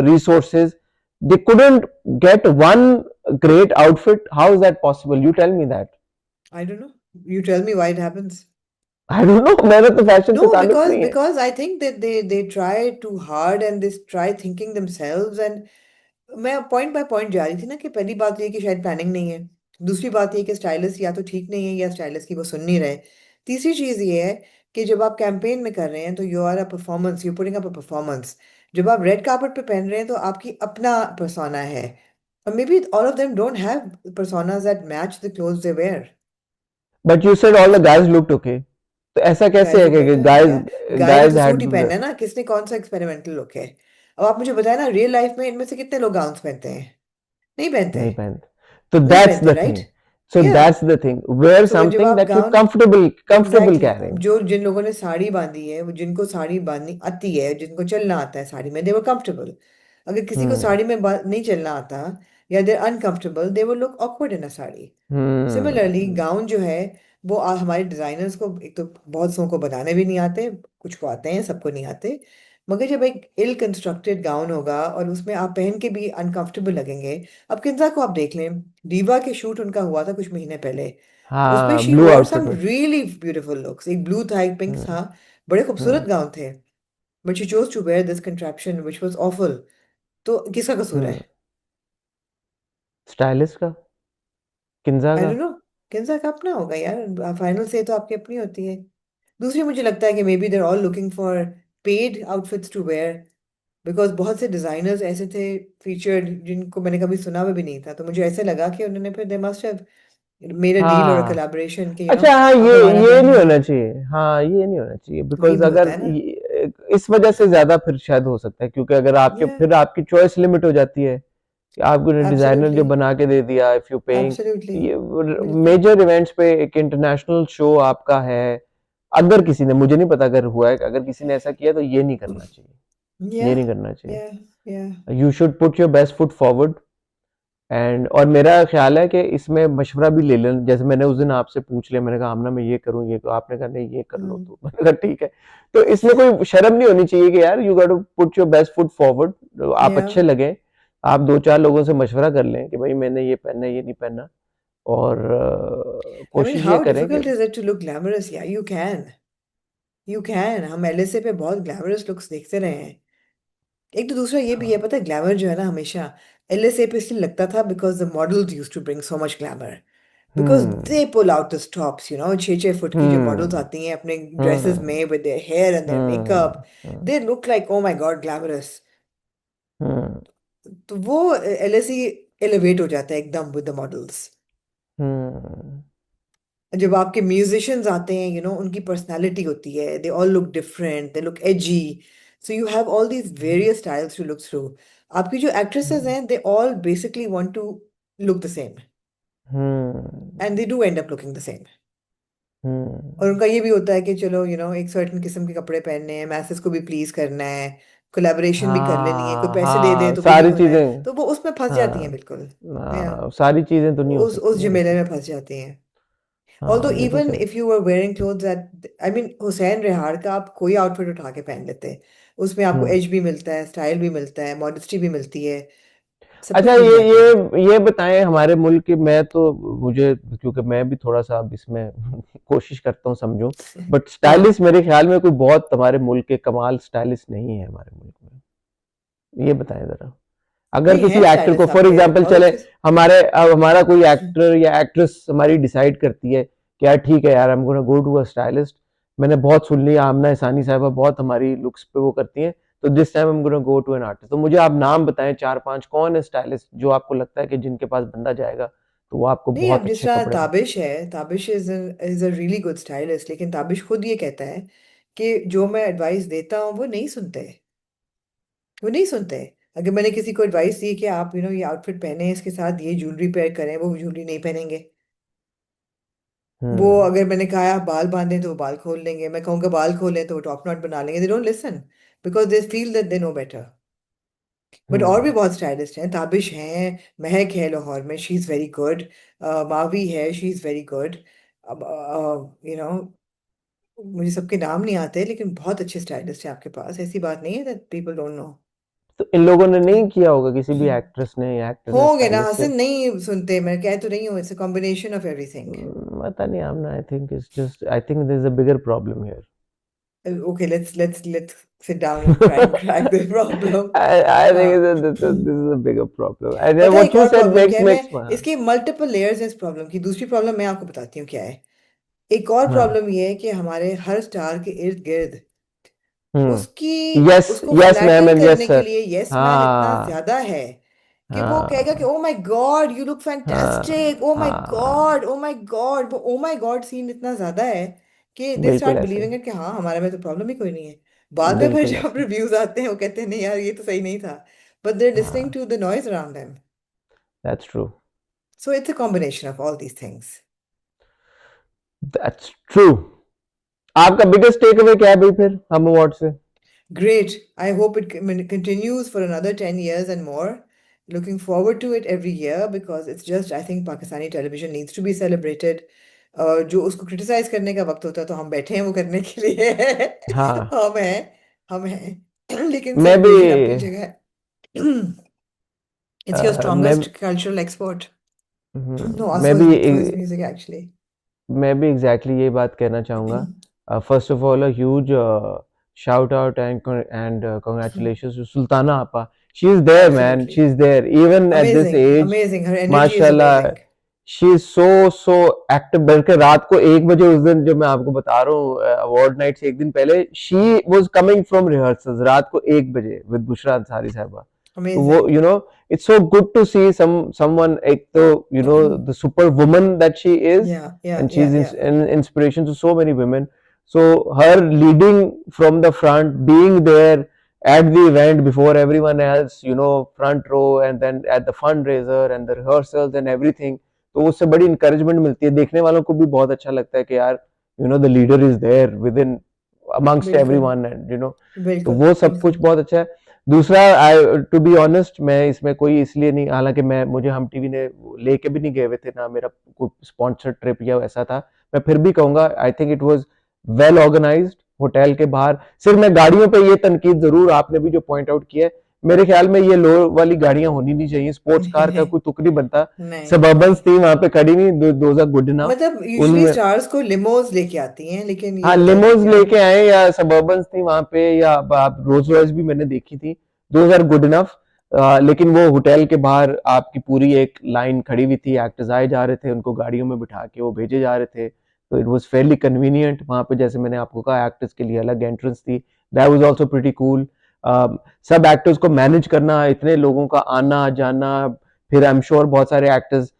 resources, they couldn't get one great outfit. How is that possible? You tell me that. I don't know, you tell me why it happens. I don't know, मेरा तो फैशन से No, ताल्लुक because नहीं है। because I think that they try too hard, and they try thinking themselves, and मैं point by point जा रही थी ना, कि पहली बात ये कि शायद प्लानिंग नहीं है। दूसरी बात ये कि स्टाइलिस्ट या तो ठीक नहीं है, या स्टाइलिस्ट की वो सुन नहीं रहे। तीसरी चीज ये है कि जब आप कैंपेन में कर रहे हैं तो you are a performance, you putting up a performance. जब आप रेड कार्पेट पे पहन रहे हैं तो आपकी अपना परसोना है, or maybe all of them don't have personas that match the clothes they wear. But you said all the guys looked okay. तो ऐसा कैसे गाइस है लुक कि बेटर, guys या गाय ने guys तो सूट had ही पहनना है ना, किसने कौन सा एक्सपेरिमेंटल लुक है? अब आप मुझे बताए ना, रियल लाइफ में इनमें से कितने लोग गाउन्स पहनते हैं? नहीं पहनते, नहीं पहनते. तो नहीं that's पहनते, the राइट? thing. So या that's the thing. Wear तो जब something आप that you're gown, comfortable exactly carrying. जो जिन लोगों ने साड़ी बांधी है, वो जिनको साड़ी बांधनी आती है, जिनको चलना आता है साड़ी में, दे वर कंफर्टेबल. अगर किसी को Hmm. साड़ी में नहीं चलना आता, या they uncomfortable, they will look awkward in a sari. Similarly Hmm. Gown जो है, वो हमारे डिजाइनर्स को, एक तो बहुत सौ को बनाने भी नहीं आते, कुछ को आते हैं, सबको नहीं आते. मगर जब एक इल कंस्ट्रक्टेड गाउन होगा और उसमें आप पहन के भी अनकंफर्टेबल लगेंगे. अब किन्जा को आप देख लें, दीवा के शूट उनका हुआ था कुछ महीने पहले. उसमें हाँ, she blue wore outfit some में. Really beautiful looks. एक ब्लू था, एक पिंक हम्म. था, बड़े खूबसूरत हम्म. गाउन थे. But she chose to wear this contraption which was awful. तो किसका कसूर है? हम्म. स्टाइलिस्ट का, किंजा आई का. Don't know. किन्जा का अपना होगा यार, फाइनल से तो आपकी अपनी होती है. दूसरी मुझे लगता है कि may be there all looking for paid outfits to wear. Because बहुत से डिजाइनर्स ऐसे थे फीचर्ड, जिनको मैंने कभी सुना हुआ भी नहीं था, तो मुझे ऐसे लगा कि उन्होंने फिर they must have made a deal और अ हाँ. कोलैबोरेशन कि अच्छा, हाँ, आप हमारा ये नहीं पहनिए. होना चाहिए. हाँ, ये नहीं होना चाहिए, वही बिकॉज भी होता अगर है ना. इस वजह से ज्यादा फिर शायद हो सकता है, क्योंकि अगर आपके या फिर आपकी चॉइस लिमिट हो जाती है कि आपको डिजाइनर जो एब्सोल्युटली, बना के दे दिया, इफ यू पेइंग. एब्सोल्युटली, ये बिल्कुल. मेजर इवेंट्स पे एक इंटरनेशनल शो आपका है, अगर किसी ने, मुझे नहीं पता अगर हुआ है, अगर किसी ने ऐसा किया तो ये नहीं करना चाहिए. या ये नहीं करना चाहिए. या या you should put your best foot forward. And और मेरा ख्याल है कि इसमें मशवरा भी ले लें. जैसे मैंने उस दिन आपसे पूछ लिया, मैंने कहा आमना मैं ये करूं, ये करूं, आपने कहा नहीं ये कर लो, तो मैंने कहा ठीक है. तो इसमें कोई शर्म नहीं होनी चाहिए कि यार you got to put your best foot forward. आप या अच्छे लगे, आप दो चार लोगों से मशवरा कर लें कि भाई मैंने ये पहनना है, ये नहीं पहनना. और आई मीन कोशिश ये हाउ करें कि difficult is it to look glamorous? या यू कैन, यू कैन. हम एलएसए पे बहुत ग्लैमरस लुक्स देखते रहे हैं. एक तो दूसरा ये भी है, हाँ. पता है, ग्लैमर जो है ना, हमेशा एलएसए पे इसलिए लगता था because the models use to bring so much glamour. Because hmm. They pull out the stops, 6-6 foot की जो मॉडल्स हम्म. आती हैं अपने ड्रेसेस हम्म. में, with their hair and their hmm. Makeup, they look like oh my god glamorous. Hmm. तो वो LSA elevate हो जाता है एकदम विद द मॉडल्स. हम्म. जब आपके म्यूजिशियंस आते हैं, उनकी पर्सनालिटी होती है, they all look different, they look edgy. So you have all these various styles to look through. आपकी जो एक्ट्रेसेस हैं, they all basically want to look the same, and hmm. They do end up looking the same. और हम्म. उनका ये भी होता है कि चलो एक सर्टेन किस्म के कपड़े पहनने हैं, मैसेज को भी प्लीज करना है, कोलैबोरेशन भी कर लेनी है, कोई हाँ, पैसे दे दे हाँ, तो वो भी सारी होना है, चीज़ें. तो वो उसमें फंस जाती हैं हाँ, बिल्कुल. या हाँ, सारी चीज़ें तो नहीं हो उस सकती ना झमेले किसी में की. फंस जाती हैं. हाँ, Although ये तो even सही. if you were wearing clothes that, I mean, Hussain रेहार का आप कोई आउटफिट उठा के पहन लेते हैं, उसमें आपको हुँ. एज भी मिलता है, स्टाइल भी मिलता है, मॉडेस्टी भी मिलती है, सब अच्छा, कुछ मिल ये जाता है. ये बताएँ हमारे मुल्क की, मैं तो, मुझे, क्योंकि मैं भी थोड़ा-सा अब इसमें कोशिश करता हूँ समझूँ, बट हाँ. स्टाइलिस्ट मेरे ख्याल में कोई बहुत हमारे मुल्क के कमाल स्टाइलिस्ट नहीं है हमारे मुल्क में. ये बताएँ ज़रा. अगर नहीं किसी है एक्टर को, स्टाइलिस्ट फॉर आपके एग्जांपल बहुत चले, अच्छे. हमारा कोई एक्टर या एक्ट्रेस हमारी डिसाइड करती है कि यार ठीक है यार, I am gonna go to a stylist. मैंने बहुत सुन लिया, आमना इसानी साहिबा बहुत हमारी लुक्स पे वो करती हैं, तो this time I am gonna go to an artist. तो मुझे आप नाम बताएं चार पांच, कौन है स्टाइलिस्ट जो आपको लगता है कि जिनके पास बंदा जाएगा तो वो आपको नहीं, बहुत अब जिस अच्छे तरह कपड़े में. ताबिश है, Tabish is a really good stylist, लेकिन ताबिश खुद ये कहता है कि जो मैं एडवाइस देता हूँ वो नहीं सुनते, वो नहीं सुनते. अगर मैंने किसी को एडवाइस दी कि आप ये आउटफिट पहने, इसके साथ ये ज्वेलरी पेयर करें, वो ज्वेलरी नहीं पहनेंगे. वो हम्म. अगर मैंने कहा आप बाल बांधें तो वो बाल खोल लेंगे, मैं कहूँगा बाल खोलें तो वो टॉप नॉट बना लेंगे. दे don't listen because they feel that they know better. But और भी हम्म. बहुत स्टाइलिस्ट हैं, ताबिश हैं, महक है लाहौर में, she is very good. Mavi है, शी इज़ वेरी गुड. अब यू नो मुझे सबके नाम नहीं आते, लेकिन बहुत अच्छे स्टाइलिस्ट हैं आपके पास, ऐसी बात नहीं है दैट पीपल डोंट नो. तो इन लोगों ने नहीं किया होगा, किसी भी एक्ट्रेस ने या एक्टर ने होंगे ना, स्टाइलिस्ट के. हसन नहीं सुनते, मैं कह तो रही हूँ, it's a combination of everything. पता नहीं, Amna, I think it's just, I think there is a bigger problem here. Okay, let's sit down and try and crack the problem. I think हाँ. this is a bigger problem. And then पता है what एक you और said problem क्या makes है? makes इसकी multiple layers है इस प्रॉब्लम की. दूसरी प्रॉब्लम मैं आपको बताती हूँ क्या है. एक और हाँ. प्रॉब्लम ये है कि हमारे हर स्टार के इर्द गिर्द उसकी यस उसको yes ma'am flatter and yes करने के सर. लिए यस मैन इतना हाँ. ज्यादा है कि वो कहेगा कि हाँ ओ माय गॉड यू लुक हाँ फैंटास्टिक, ओ माय हाँ, गॉड, ओ माय गॉड। वो ओ माय गॉड सीन इतना ज्यादा है कि दे बिल्कुल स्टार्ट ऐसे, बिलीविंग इट कि हाँ हमारे में तो प्रॉब्लम ही कोई नहीं है। बाद में फिर बिल्कुल जब ऐसे, रिव्यूज आते हैं वो कहते हैं नहीं यार ये तो सही नहीं था, बट दे लिसनिंग हाँ, to the noise around them. That's true, so it's a combination of all these things. That's true. आपका बिगेस्ट टेक अवे क्या है भाई फिर हम अवार्ड से? Great. I hope it continues for another 10 years and more. Looking forward to it every year because it's just, I think Pakistani television needs to be celebrated. जो उसको criticise करने का वक्त होता है तो हम बैठे हैं वो करने के लिए। हाँ, हम हैं लेकिन मैं भी, सेलिब्रेशन अपनी जगह है। It's your मैं strongest cultural export. No, मैं also his music actually. भी एग्जैक्टली यही बात कहना चाहूँगा। First of all a huge shout out and congratulations to Sultana Apa. She is there man, she Absolutely. Is there even at this Amazing. Age, Amazing. Her energy is माशाल्लाह। amazing. She is so active, बल्कि रात को 1 बजे उस दिन जो मैं आपको बता रहा हूँ अवार्ड नाइट से एक दिन पहले, she was coming from rehearsals रात को 1 बजे विद बुशरा अंसारी साहबा। तो वो Amazing. You know, it's so good to see someone, एक तो you know the super woman that she is, Yeah, yeah, and yeah, she's yeah. an inspiration to so many women. So her leading from the front, being there at the event before everyone else, you know, front row, and then at the fundraiser and the rehearsals and everything, तो उससे बड़ी encouragement मिलती है, देखने वालों को भी बहुत अच्छा लगता है कि यार you know the leader is there within amongst बिल्कुल एवरीवन, एंड यू नो, तो बिल्कुल वो सब कुछ बिल्कुल। बहुत अच्छा है। दूसरा, आई टू बी ऑनेस्ट, मैं इसमें कोई इसलिए नहीं, हालांकि मैं, मुझे हम टीवी ने लेके भी नहीं गए हुए थे ना, मेरा कोई स्पॉन्सर्ड ट्रिप या ऐसा था, मैं फिर भी कहूंगा I think it was well organised. Hotel के बाहर सिर्फ मैं गाड़ियों पे ये तनकीद जरूर, आपने भी जो पॉइंट आउट किया है, मेरे ख्याल में ये लो वाली गाड़ियां होनी नहीं चाहिए, स्पोर्ट्स नहीं कार का नहीं कोई तुक नहीं बनता। नहीं सबर्बन नहीं। थी वहां पे खड़ी नहीं, दोज आर गुड इनफ। मतलब यूजुअली उनमें, स्टार्स को लिमोज लेके आती हैं लेकिन ये हाँ, होता है कि लिमोज यार। लेके आए या सबर्बन थी वहां पे, या आप रोज रॉयस भी मैंने देखी थी, दोज आर गुड इनफ। लेकिन वो होटल के बाहर आपकी पूरी एक लाइन खड़ी हुई थी, एक्टर्स आए जा रहे थे, उनको गाड़ियों में बिठा के वो भेजे जा रहे थे, तो इट वाज फेयरली कन्वीनियंट। वहां पे जैसे मैंने आपको कहा एक्टर्स के लिए अलग एंट्रेंस थी, that was also pretty cool. सब एक्टर्स को मैनेज करना, इतने लोगों का आना जाना, फिर आई एम श्योर बहुत सारे एक्टर्स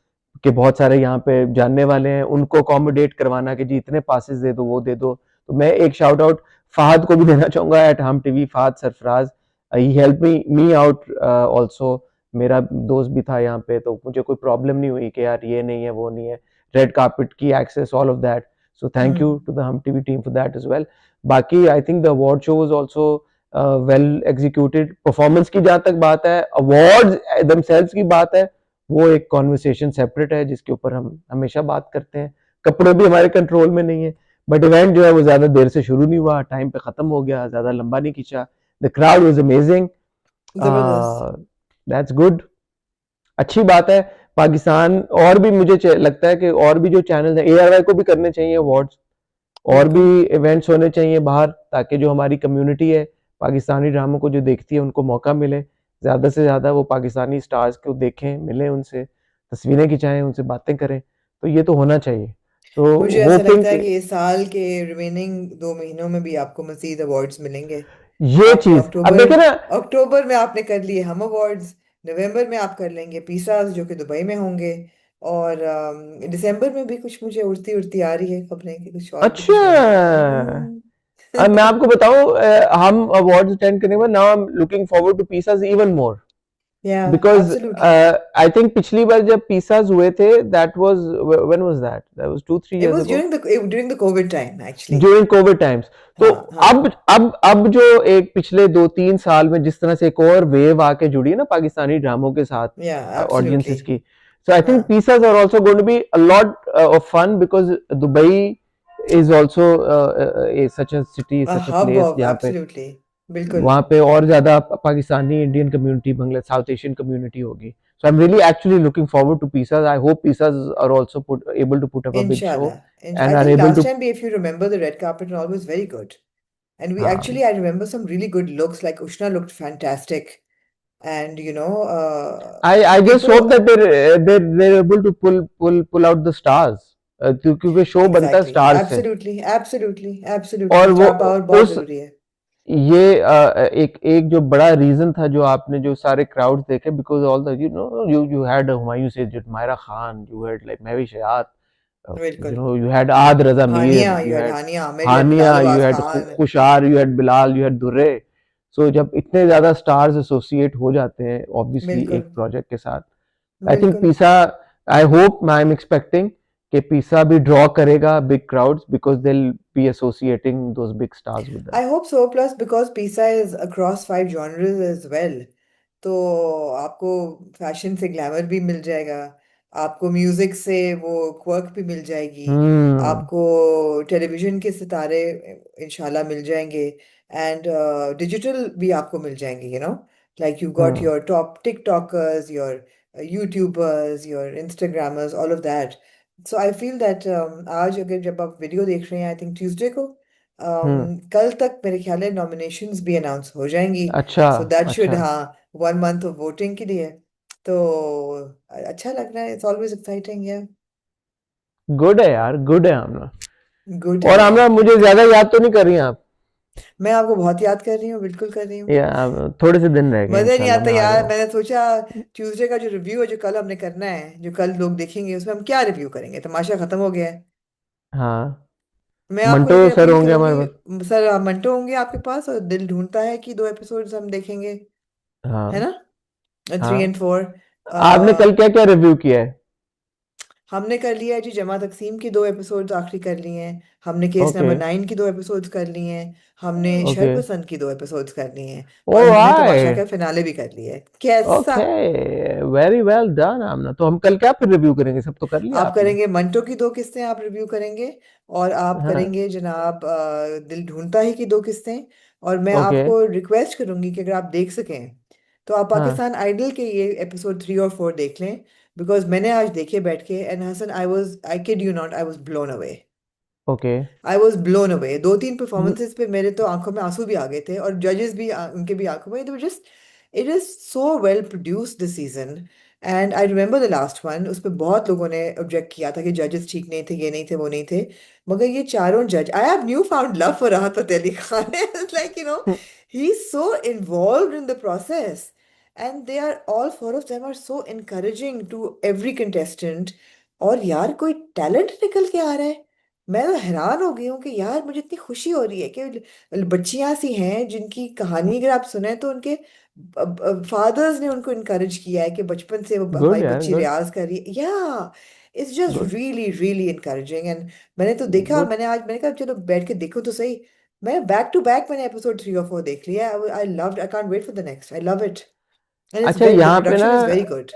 के बहुत सारे यहाँ पे जानने वाले हैं, उनको अकोमोडेट करवाना कि जी इतने पासेस दे दो, वो दे दो। तो मैं एक शाउट आउट फहद को भी देना चाहूंगा एट हम टीवी, फहद सरफराज, ही हेल्प मी आउट आल्सो। मेरा दोस्त भी था यहाँ पे, तो मुझे कोई प्रॉब्लम नहीं हुई कि यार ये नहीं है वो नहीं है, रेड कार्पेट की access, all of that. So thank you hmm. To the Hum TV team for that as well. बाकी I think the award show was also well executed. Performance की जहां तक बात है, अवार्ड्स दमसेल्व्स की बात है, वो एक कॉन्वर्सेशन सेपरेट है जिसके ऊपर हम हमेशा बात करते हैं। कपड़े भी हमारे कंट्रोल में नहीं है, बट इवेंट जो है वो ज्यादा देर से शुरू नहीं हुआ, टाइम पे खत्म हो गया, ज्यादा लंबा नहीं खींचा। द क्राउड वाज अमेजिंग, जबरदस्त। दैट्स गुड, अच्छी बात है। पाकिस्तान और भी मुझे लगता है कि और भी जो चैनल है, ARY को भी करने चाहिए अवार्ड्स, और भी बिल्कुल। इवेंट्स होने चाहिए बाहर, ताकि जो हमारी कम्युनिटी है पाकिस्तानी ड्रामों को जो देखती है उनको मौका मिले, ज़्यादा से ज़्यादा वो पाकिस्तानी स्टार्स को देखें, मिलें उनसे, तस्वीरें खिंचाएं, उनसे बातें करें, तो ये तो होना चाहिए। तो मुझे ऐसा होपिंग लगता है कि कि इस साल के रिमेनिंग 2 महीनों में भी आपको मजीद अवार्ड्स मिलेंगे। ये आपको चीज़ अब अक्टूबर देखें ना, अक्टूबर में आपने कर लिए हम अवार्ड्स, नवंबर में आप कर लेंगे पीसाज जो कि दुबई में होंगे, और दिसंबर में भी कुछ मुझे उड़ती उड़ती आ रही है खबरें कि कुछ और भी कुछ होने वाला है। अच्छा, मैं आपको बताऊं, हम अवार्ड्स अटेंड करने के बाद now I am looking forward to pieces even more, yeah because absolutely. I think पिछली बार जब पीसास हुए थे, that was, when was that was 2-3 it years was ago, during the Covid time actually. During Covid times. तो हाँ हाँ। अब जो एक पिछले 2-3 साल में जिस तरह से एक और वेव आके जुड़ी है ना पाकिस्तानी ड्रामों के साथ या एब्सोल्युटली। ऑडियंसेस की, so I हाँ। think pieces are also going to be a lot of fun, because Dubai is also such a city, such a hub place of जहाँ पे, एब्सोल्युटली। बिल्कुल। वहाँ पे और ज्यादा Pakistani Indian community, Bangla south Asian community होगी। So I'm really actually looking forward to Pisas. I hope Pisas are also able to put up a big show Inshallah. and I are think able last to, time, if you remember, the red carpet and all was very good. And we um, actually, I remember some really good looks, like Ushna looked fantastic. And, I just people, hope that they're able to pull out the stars, क्योंकि show बनता है exactly. Star से, Absolutely. Absolutely. Absolutely. और वो Star power बहुत उस जरूरी है। ये एक एक जो बड़ा रीजन था जो आपने जो सारे क्राउड्स देखे, because all the you had Humayun Saeed, Mahira Khan, you had like Mehwish Hayat, बिल्कुल। you had Aad Raza Hania, Mir, you you had had Hania Aamir, you had Bilal Hania, you Abbas had Khan. Khushar, you had Bilal, you had Durre. So जब इतने ज्यादा stars associate हो जाते हैं obviously बिल्कुल एक project के साथ, आई थिंक बिल्कुल। पीसा, I hope, I am expecting कि पीसा भी ड्रॉ करेगा big crowds because they will be associating those big stars with them. I hope so, plus because pizza is across 5 genres as well. तो आपको fashion से glamour भी मिल जाएगा, आपको म्यूजिक से वो क्वर्क भी मिल जाएगी, हम्म. आपको टेलीविजन के सितारे इंशाल्लाह मिल जाएंगे, एंड डिजिटल भी आपको मिल जाएंगे, like you got hmm. Your top TikTokers, your YouTubers, your Instagrammers, all of that. So I feel that आज अगर जब आप वीडियो देख रहे हैं, आई थिंक ट्यूसडे को, हम्म. कल तक मेरे ख्याल है नॉमिनेशंस भी अनाउंस हो जाएंगी. अच्छा. सो दैट शुड, अच्छा. हाँ, 1 मंथ ऑफ वोटिंग के लिए. तो अच्छा लग रहा है. It's always exciting. या गुड है यार, गुड है आमना. गुड और है. आमना मुझे बिल्कुल. ज्यादा याद तो नहीं कर रही हैं आप? मैं आपको बहुत याद कर रही हूँ, बिल्कुल कर रही हूँ. या थोड़े से दिन रह गए, मजा नहीं इंशाल्लाह आता मैं आ यार. जाऊंगा. मैंने सोचा ट्यूसडे का जो रिव्यू है, जो कल हमने करना है, जो कल लोग देखेंगे, उसमें हम क्या रिव्यू करेंगे? तमाशा खत्म हो गया है. हाँ. मैं आपको मंटो लेकिन सर अपील होंगे हमारे पास. करूंगी, सर मंटो होंगे आपके पास, और दिल ढूंढता है कि 2 एपिसोड्स हम देखेंगे, है हाँ. ना? 3 and 4. आपने कल क्या क्या रिव्यू किया है? हमने कर लिया है जी, जमा तकसीम की 2 एपिसोड्स आखिरी कर लिए हैं. हमने केस ओके. नंबर 9 की 2 एपिसोड्स कर लिए हैं. हमने ओके. शरपसंद की 2 एपिसोड्स कर लिए हैं. ओ और हमने तमाशा आए. का फिनाले भी कर लिया है. कैसा? ओके. वेरी वेल डन आमना. तो हम कल क्या फिर रिव्यू करेंगे? सब तो कर लिया आप आपने. करेंगे मंटो की 2 किस्तें, आप रिव्यू करेंगे. और आप हाँ. करेंगे जनाब दिल ढूंढता है की 2 किस्तें. और मैं ओके. आपको रिक्वेस्ट करूंगी कि अगर आप देख सकें तो आप हाँ. पाकिस्तान आइडल के ये एपिसोड 3 और 4 देख लें. बिकॉज मैंने आज देखे बैठ के, and Hasan, I kid you not, I was blown away. Okay. I was blown away. 2-3 performances पे मेरे तो आंखों में आंसू भी आ गए थे, और जजेस भी, उनके भी आंखों में. Just, it is so well produced this season. And I remember the last one, उस पर बहुत लोगों ने ऑब्जेक्ट किया था कि जजेस ठीक नहीं थे, ये नहीं थे, वो नहीं थे. मगर ये चारों जज, I have new found love for Rahat Fateh Ali Khan. Like, he is so involve in the process, and they are, all 4 of them are so encouraging to every contestant. और यार कोई टैलेंट निकल के आ रहा है. मैं तो हैरान हो गई हूँ कि यार मुझे इतनी खुशी हो रही है कि बच्चियां सी हैं जिनकी कहानी अगर आप सुने तो उनके फादर्स ने उनको इनकरेज किया है कि बचपन से गुड हमारी यार, बच्ची गुड. रियाज कर रही है. या it's just good. Really really encouraging. And मैंने तो देखा, गुड. मैंने कहा चलो बैठ के देखो तो सही. मैं बैक टू बैक मैंने एपिसोड 3 और 4 देख लिया. I love, I can't wait for the next. I love it. And it's अच्छा, वेरी, द यहाँ पे ना, प्रोडक्शन इज वेरी गुड.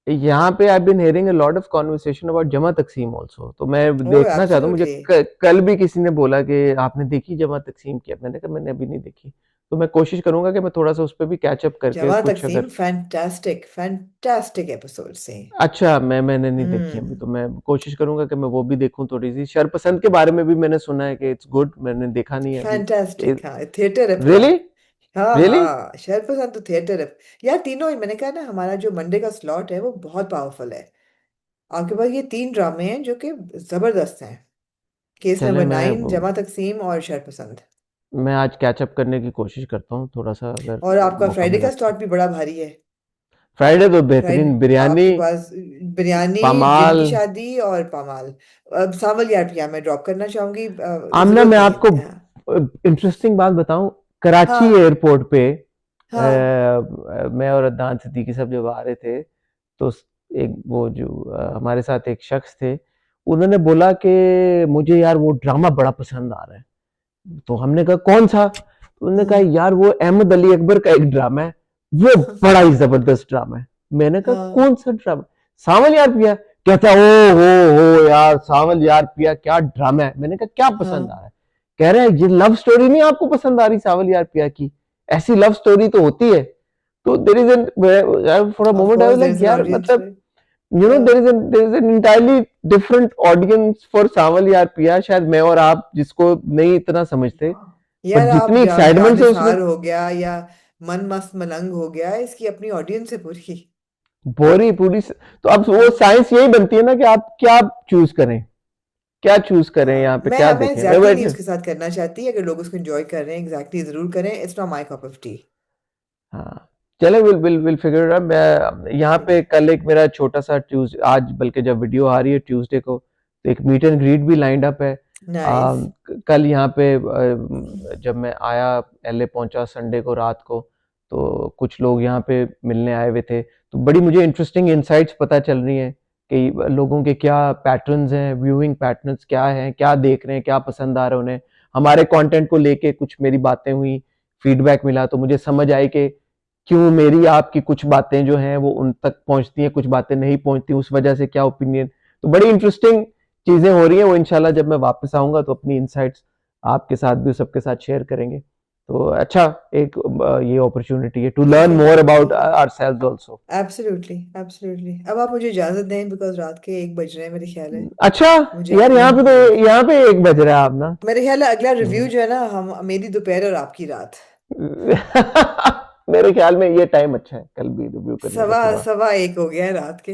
यहाँ पे I been hearing a lot of conversation about जमा तकसीम आल्सो. तो मैं ओह देखना चाहता हूँ. मुझे एब्सोल्युटली. कल भी किसी ने बोला कि आपने देखी जमा तकसीम की? मैंने कहा मैंने अभी नहीं देखी. तो मैं कोशिश करूंगा कि मैं थोड़ा सा उस पर भी कैचअप करके जमा कुछ तकसीम अगर. फैंटास्टिक फैंटास्टिक एपिसोड से. अच्छा, मैंने नहीं देखी अभी. हम्म. तो मैं कोशिश करूंगा कि मैं वो भी देखूं. थोड़ी सी शरपसंद के बारे में भी मैंने सुना है कि इट्स गुड. मैंने देखा नहीं है अभी. फैंटास्टिक, हाँ, थिएटर है पूरा. रियली? हाँ रियली? हाँ, शहरपसंद तो थिएटर है. यार तीनों ही, मैंने कहा ना, हमारा जो मंडे का स्लॉट है वो बहुत पावरफुल है. आपके पास ये 3 ड्रामे हैं जो कि जबरदस्त हैं. केस चले, नंबर 9, जमा तकसीम, और शहरपसंद. मैं आज कैचअप करने की कोशिश करता हूँ थोड़ा सा, अगर और आपका मौका फ्राइडे मिला का तो. स्लॉट भी बड़ा भारी है. फ्राइडे तो फ्राइडे बेहतरीन बिरयानी, आपके पास बिरयानी, जिन पामाल. की शादी, और पामाल. अब सावल यार पिया मैं ड्रॉप करना चाहूंगी, आमना, जरूरत मैं नहीं आपको है. हाँ इंटरेस्टिंग बात बताऊं. कराची हाँ एयरपोर्ट पे हाँ मैं और अदनान सिद्दीकी सब जब आ रहे थे, तो एक वो जो हमारे साथ एक शख्स थे, उन्होंने बोला कि मुझे यार वो ड्रामा बड़ा पसंद आ रहा है. तो हमने कहा कौन सा? तो उन्होंने कहा हाँ यार वो अहमद अली अकबर का एक ड्रामा है, वो बड़ा ही जबरदस्त ड्रामा है. मैंने कहा हाँ कौन सा ड्रामा? सावल यार पिया. कहता ओ हो यार, सावल यार पिया क्या ड्रामा है. मैंने कहा क्या पसंद आ हाँ रहा है? कह रहे हैं ये लव स्टोरी नहीं आपको पसंद आ रही सावल यार पिया की? ऐसी लव स्टोरी तो होती है. तो there is an, for a of moment I course was there like is an यार, ऑडियंस मतलब for. There is an entirely different audience for सावल यार पिया. शायद मैं और आप जिसको नहीं इतना समझते, बट यार आप जितनी जान एक्साइटमेंट से उसने. निसार हो गया, या मन मस्त मलंग हो गया, इसकी अपनी ऑडियंस है पूरी. पूरी पूरी तो अब वो हाँ साइंस यही बनती है ना कि आप क्या चूज करें. क्या चूज करें यहाँ पे, क्या मैं देखें? ज्यादती नहीं उसके साथ करना चाहती, अगर लोग उसको एंजॉय कर रहे हैं एग्जैक्टली जरूर करें, it's not my cup of T. हाँ, चले, विल फिगर इट आउट। मैं यहाँ पे कल एक मेरा छोटा सा आज बल्कि जब वीडियो आ रही है ट्यूसडे को, तो एक मीट एंड ग्रीट भी लाइंड अप है। नाइस। कल यहाँ पे जब मैं आया, एलए पहुंचा संडे को रात को, तो कुछ लोग यहाँ पे मिलने आए हुए थे, तो बड़ी मुझे इंटरेस्टिंग इंसाइट्स पता चल रही हैं कि लोगों के क्या पैटर्न्स हैं, व्यूइंग पैटर्न्स क्या हैं, क्या देख रहे हैं, क्या पसंद आ रहा है उन्हें। हमारे कंटेंट को लेके कुछ मेरी बातें हुई, फीडबैक मिला, तो मुझे समझ आई कि क्यों मेरी आपकी कुछ बातें जो हैं वो उन तक पहुंचती हैं, कुछ बातें नहीं पहुंचती, उस वजह से क्या ओपिनियन। तो बड़ी इंटरेस्टिंग चीजें हो रही हैं, वो इंशाल्लाह जब मैं वापस आऊंगा तो अपनी इनसाइट्स आपके साथ भी सबके साथ शेयर करेंगे। तो अच्छा, एक ये अपॉर्चुनिटी है to learn more about ourselves also. Absolutely absolutely. अब आप मुझे इजाजत दें, बिकॉज रात के 1 बज रहे हैं मेरे ख्याल है। अच्छा मुझे यार, यहाँ पे नींद, तो यहाँ पे 1 बज रहा है आप ना। मेरे ख्याल है अगला रिव्यू हम्म। जो है ना, हम मेरी दोपहर और आपकी रात। मेरे ख्याल में ये टाइम अच्छा है कल भी रिव्यू करने का, सवा सुबह। सवा एक हो गया है रात के,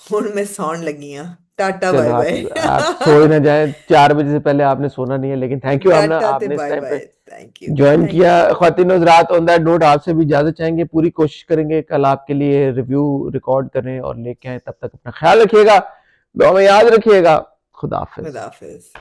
हुन मैं सौन लगी हाँ। टाटा चलो बाय बाय। आप सो ही ना जाए, 4 बजे से पहले आपने सोना नहीं है, लेकिन थैंक यू आमना, टाटा ते आपने इस बाय टाइम पे bye. Thank you join thank किया। यू। ख्वातीन रात ऑन दैट नोट आपसे भी इजाजत चाहेंगे, पूरी कोशिश करेंगे कल आपके लिए रिव्यू रिकॉर्ड करें और लेके आए। तब तक अपना ख्याल रखिएगा, दुआ में याद रखिएगा। खुदा हाफिज। खुदा हाफिज।